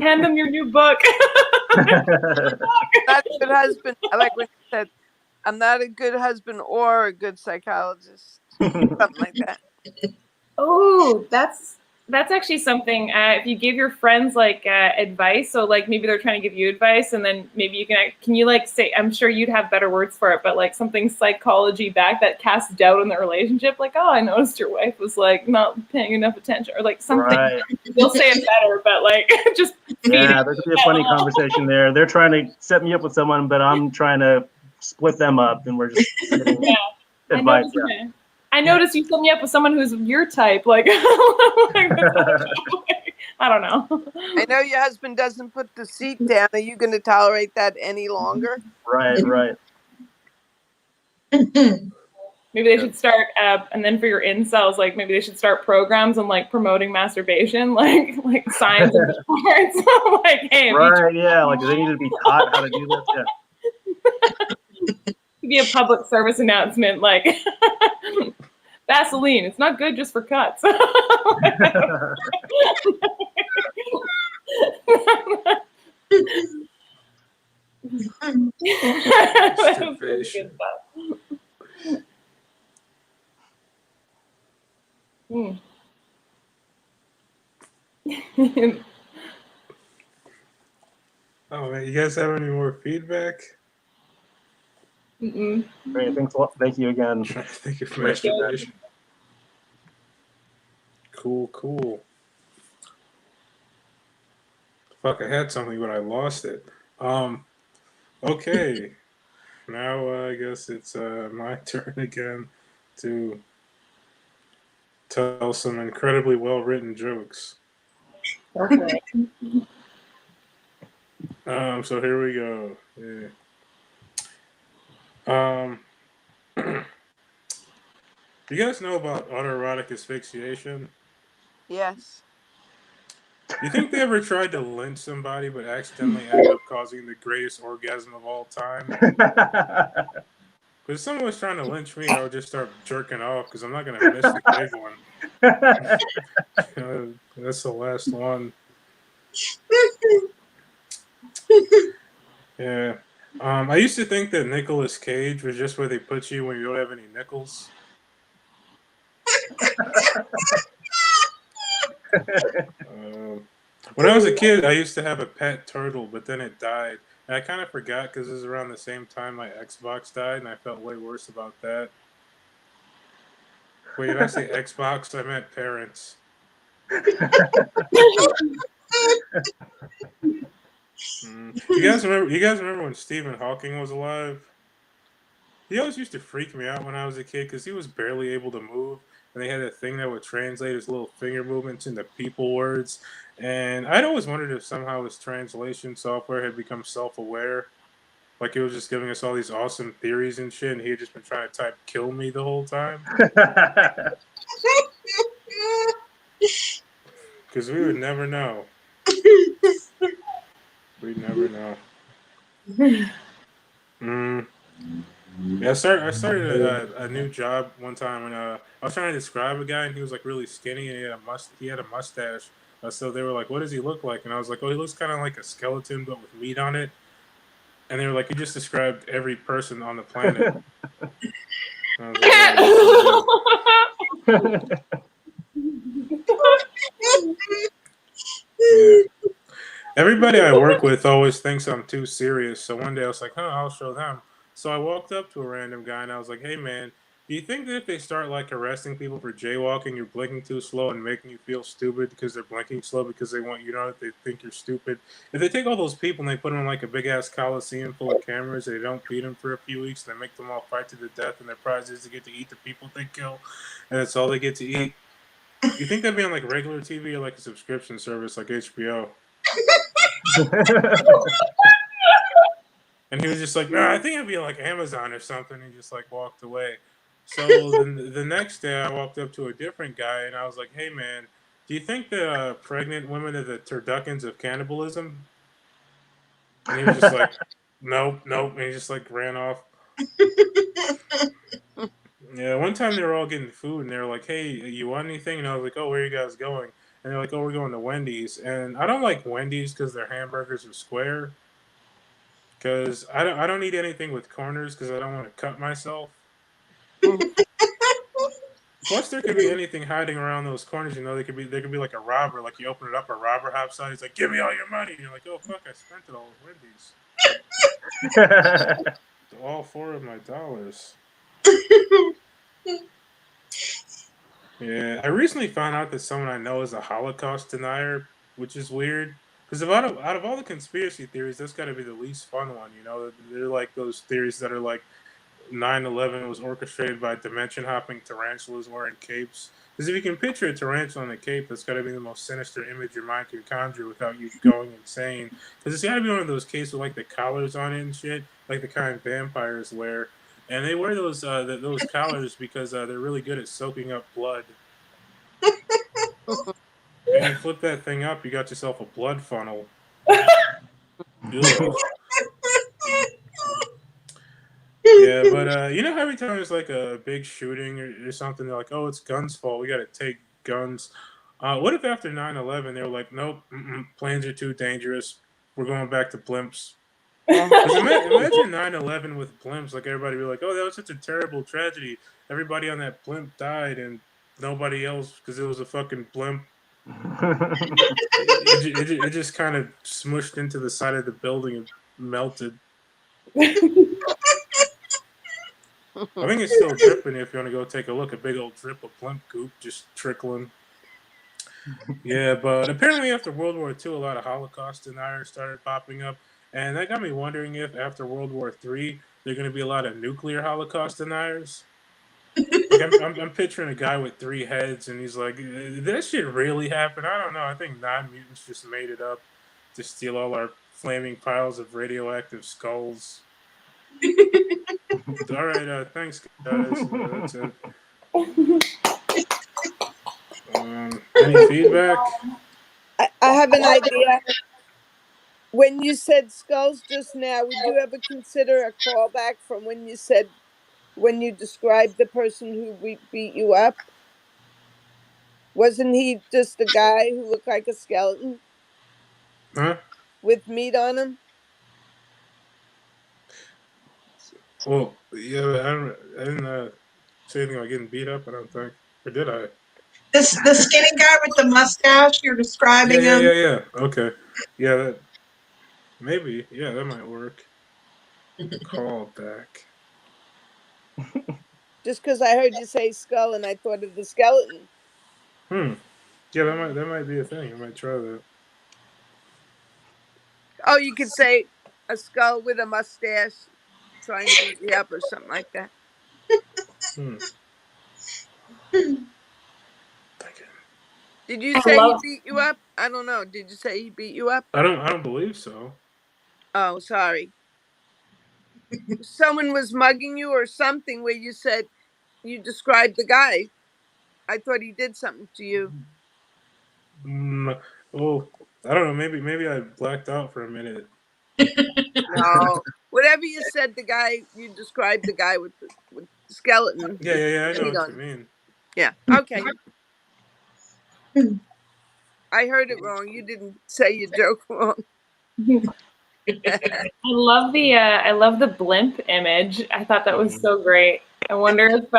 C: Hand them your new book.
E: Not a good husband. I like when you said, "I'm not a good husband or a good psychologist." Something like that.
C: Oh, that's actually something. If you give your friends like advice, so like maybe they're trying to give you advice, and then maybe you can you like say, I'm sure you'd have better words for it, but like something psychology back that casts doubt in the relationship, like, oh, I noticed your wife was like not paying enough attention, or like something.
D: Right.
C: They'll say it better, but like just
D: Yeah, there could be a funny conversation there. They're trying to set me up with someone, but I'm trying to split them up, and we're just getting
C: Yeah.
D: advice.
C: I noticed you set me up with someone who's your type. Like, I don't know.
E: I know your husband doesn't put the seat down. Are you going to tolerate that any longer?
D: Right.
C: Maybe they should start, and then for your incels, like maybe they should start programs on like promoting masturbation, like signs and charts. Like, hey,
D: Right, yeah, like they need to be taught how to do this. Yeah.
C: be a public service announcement, like Vaseline. It's not good just for cuts.
A: Fish. Oh man, you guys have any more feedback?
C: Mm-mm.
D: Great, thanks a lot. Thank you again.
A: Thank you for
D: Great
A: masturbation. Cool. Fuck, I had something, but I lost it. Okay. Now I guess it's my turn again to tell some incredibly well-written jokes.
C: Okay.
A: So here we go. Yeah. You guys know about autoerotic asphyxiation?
E: Yes.
A: You think they ever tried to lynch somebody but accidentally ended up causing the greatest orgasm of all time? Because if someone was trying to lynch me, I would just start jerking off because I'm not going to miss the big one. That's the last one. Yeah. I used to think that Nicolas Cage was just where they put you when you don't have any nickels. When I was a kid, I used to have a pet turtle, but then it died. And I kind of forgot because it was around the same time my Xbox died, and I felt way worse about that. Wait, did I say Xbox? I meant parents. You guys remember? You guys remember when Stephen Hawking was alive? He always used to freak me out when I was a kid because he was barely able to move, and they had a thing that would translate his little finger movements into people words. And I'd always wondered if somehow his translation software had become self-aware, like it was just giving us all these awesome theories and shit, and he had just been trying to type "kill me" the whole time. Because we would never know. We'd never know. Yeah, I started a new job one time, and I was trying to describe a guy, and he was like really skinny, and he had a mustache. So they were like, "What does he look like?" And I was like, "Oh, he looks kind of like a skeleton, but with meat on it." And they were like, "You just described every person on the planet." And I was like, "Yeah." Everybody I work with always thinks I'm too serious. So one day I was like, I'll show them. So I walked up to a random guy and I was like, hey man, do you think that if they start like arresting people for jaywalking, you're blinking too slow and making you feel stupid because they're blinking slow because they want you to know that they think you're stupid? If they take all those people and they put them in like a big ass coliseum full of cameras, they don't feed them for a few weeks, they make them all fight to the death, and their prize is to get to eat the people they kill, and that's all they get to eat. You think that'd be on like regular TV or like a subscription service like HBO? And he was just like, "No, I think it'd be like Amazon or something." He just like walked away. So then the next day, I walked up to a different guy and I was like, "Hey, man, do you think that pregnant women are the turduckens of cannibalism?" And he was just like, "Nope, nope," and he just like ran off. Yeah, one time they were all getting food and they were like, "Hey, you want anything?" And I was like, "Oh, where are you guys going?" And they're like, "Oh, we're going to Wendy's." And I don't like Wendy's because their hamburgers are square. Because I don't eat anything with corners because I don't want to cut myself. Plus, there could be anything hiding around those corners. You know, there could be like a robber. Like you open it up, a robber hops out. He's like, "Give me all your money." And you're like, "Oh fuck, I spent it all at Wendy's. All 4 of my dollars." Yeah, I recently found out that someone I know is a Holocaust denier, which is weird. Because out of all the conspiracy theories, that's got to be the least fun one. You know, they're like those theories that are like 9/11 was orchestrated by dimension hopping tarantulas wearing capes. Because if you can picture a tarantula in a cape, that's got to be the most sinister image your mind can conjure without you going insane. Because it's got to be one of those capes with like the collars on it and shit, like the kind vampires wear. And they wear those collars because they're really good at soaking up blood. And you flip that thing up, you got yourself a blood funnel. Ugh. Yeah, but you know how every time there's like a big shooting or something, they're like, "Oh, it's guns' fault. We got to take guns." What if after 9/11 they were like, "Nope, planes are too dangerous. We're going back to blimps." Because imagine 9/11 with blimps. Like everybody be like, "Oh, that was such a terrible tragedy. Everybody on that blimp died, and nobody else because it was a fucking blimp." It just kind of smushed into the side of the building and melted. I think it's still dripping if you want to go take a look. A big old drip of blimp goop just trickling. Yeah, but apparently after World War II, a lot of Holocaust deniers started popping up. And that got me wondering if after World War III, there are going to be a lot of nuclear Holocaust deniers. Like I'm picturing a guy with 3 heads, and he's like, "Did that shit really happen?" I don't know. I think non-mutants just made it up to steal all our flaming piles of radioactive skulls. All right, thanks guys. That's it. Any feedback?
E: I have an idea. When you said skulls just now, would you ever consider a callback from when you described the person who beat you up? Wasn't he just a guy who looked like a skeleton
A: Huh?
E: with meat on him?
A: Well, yeah, but I didn't say anything about getting beat up. I don't think, or did I?
B: This the skinny guy with the mustache. You're
A: Yeah,
B: describing
A: yeah,
B: him.
A: yeah, yeah. Okay, yeah, that maybe. Yeah, that might work. Call back.
E: Just because I heard you say skull and I thought of the skeleton.
A: Hmm. Yeah, that might be a thing. I might try that.
E: Oh, you could say a skull with a mustache trying to beat me up or something like that.
A: Hmm. Thinking.
E: Did you
C: I
E: say he
C: love.
E: beat you up? I don't know. Did you say he beat you up?
A: I don't believe so.
E: Oh, sorry. Someone was mugging you or something where you said you described the guy. I thought he did something to you.
A: Well, I don't know. Maybe I blacked out for a minute.
E: No. Whatever you said, the guy, you described the guy with the skeleton
A: Yeah,
E: with
A: yeah, yeah. I know
E: meat
A: what you
E: on.
A: mean.
E: Yeah. Okay. I heard it wrong. You didn't say your joke wrong.
C: I love the blimp image. I thought that was so great. I wonder if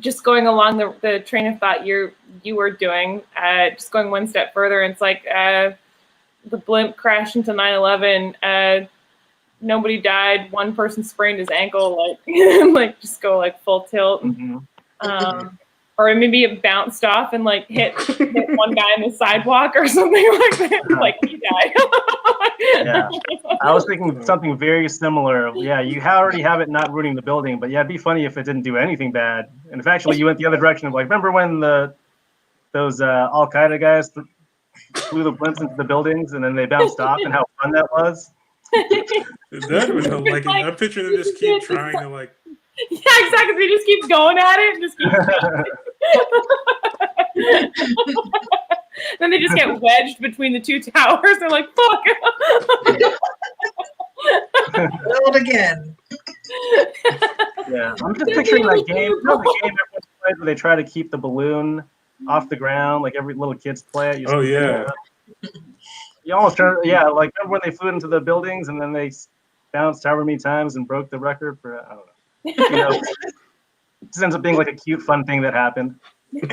C: just going along the train of thought you were doing, just going one step further, it's like the blimp crashed into 9/11. Nobody died. One person sprained his ankle, like like just go like full tilt. Or maybe it bounced off and like hit one guy on the sidewalk or something like that. Like he died.
D: Yeah, I was thinking something very similar. Yeah, you already have it not ruining the building, but yeah, it'd be funny if it didn't do anything bad. And if actually you went the other direction of like, remember when those Al Qaeda guys flew the blimps into the buildings and then they bounced off, and how fun that was?
A: That would help. Like,
C: Like,
A: I'm picturing them just keep trying to like.
C: Yeah, exactly. They just keep going at it and just keep. Then they just get wedged between the two towers. They're like, fuck.
B: Build again.
D: Yeah, I'm just picturing that game. You know the game everyone plays where they try to keep the balloon off the ground, like every little kids play it. You
A: Oh
D: just-
A: yeah.
D: You almost turn, yeah, like remember when they flew into the buildings and then they bounced however many times and broke the record for, I don't know. You know, it just ends up being like a cute, fun thing that happened.
B: They're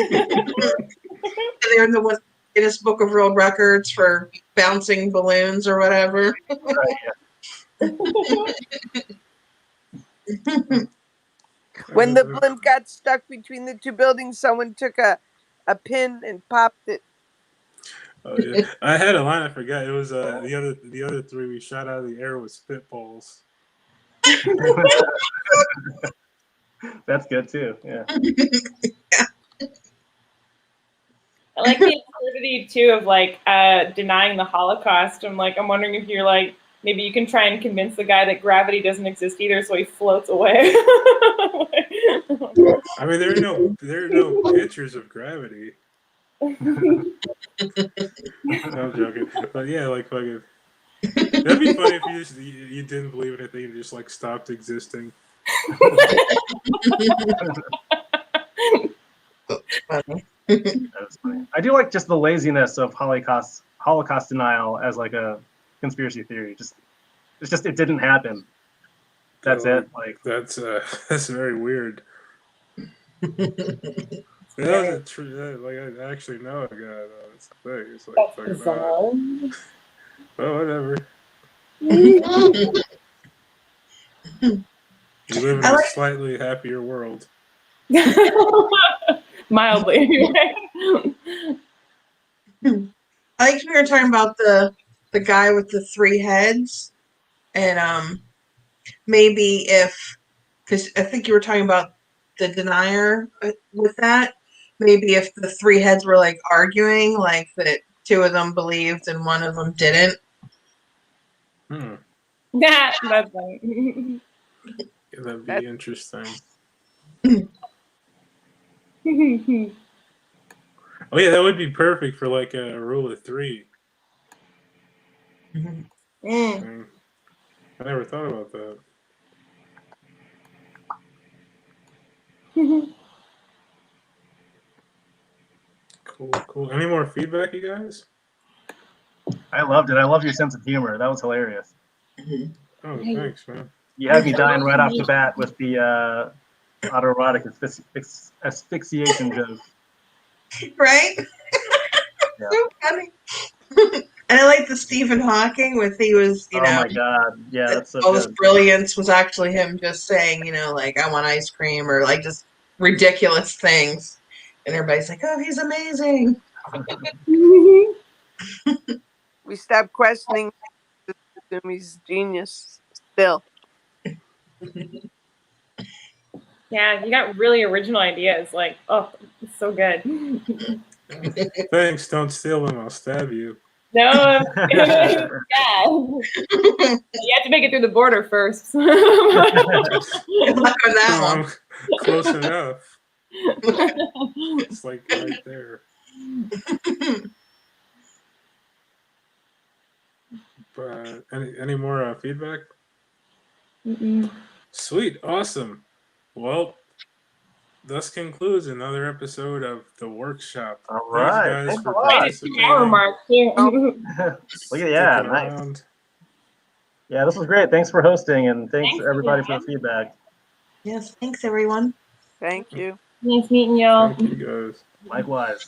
B: in the Guinness Book of World Records for bouncing balloons or whatever.
D: Right, yeah.
E: When the blimp got stuck between the two buildings, someone took a pin and popped it.
A: Oh yeah. I had a line I forgot. It was the other three we shot out of the air with spitballs.
D: That's good too. Yeah.
C: I like the absurdity too of like denying the Holocaust. I'm wondering if you're like, maybe you can try and convince the guy that gravity doesn't exist either, so he floats away.
A: I mean, there are no pictures of gravity. No, I'm joking. But yeah, like fucking. That'd be funny if you didn't believe in anything and just like stopped existing.
B: Funny.
D: That's funny. I do like just the laziness of Holocaust denial as like a conspiracy theory. It didn't happen. That's it. Like
A: That's very weird. That was a true. Like I actually know a guy. Though. It's the thing. It's like fucking odd. Well, whatever. You live in a slightly happier world.
C: Mildly, anyway.
B: I think we were talking about the guy with the three heads, and maybe because I think you were talking about the denier with that. Maybe if the three heads were like arguing, like that two of them believed and one of them didn't.
C: Yeah, that's funny.
A: Yeah, that'd be interesting. Oh yeah, that would be perfect for like a rule of three.
C: Mm.
A: I never thought about that. Cool. Any more feedback, you guys?
D: I loved it. I love your sense of humor. That was hilarious.
A: Oh, thanks, man.
D: You had me dying right off the bat with the autoerotic asphyxiation joke.
B: Right?
D: Yeah.
B: So funny. And I like the Stephen Hawking with he was,
D: Oh my god. Yeah, that's so
B: all this
D: good.
B: brilliance was actually him just saying, like, I want ice cream or like just ridiculous things. And everybody's like, oh, he's amazing.
E: We stopped questioning him. He's genius still.
C: Yeah, you got really original ideas. Like, oh, it's so good.
A: Thanks. Don't steal them. I'll stab you.
C: No, yeah. You have to make it through the border first.
B: Good luck on that
A: No,
B: one.
A: I'm close enough. It's like right there. But any more feedback?
C: Mm-mm.
A: Sweet, awesome. Well, thus concludes another episode of the workshop.
D: All right.
A: Thanks, guys,
D: Thanks
A: for
D: a lot.
C: Right at 2 hour mark too.
D: Look at yeah,
A: sticking
D: nice.
A: around.
D: Yeah, this was great. Thanks for hosting, and thanks
C: Thanks,
D: everybody for
C: man.
D: the feedback.
B: Yes, thanks everyone.
E: Thank you.
C: Nice meeting y'all.
A: Thank you, guys.
D: Likewise.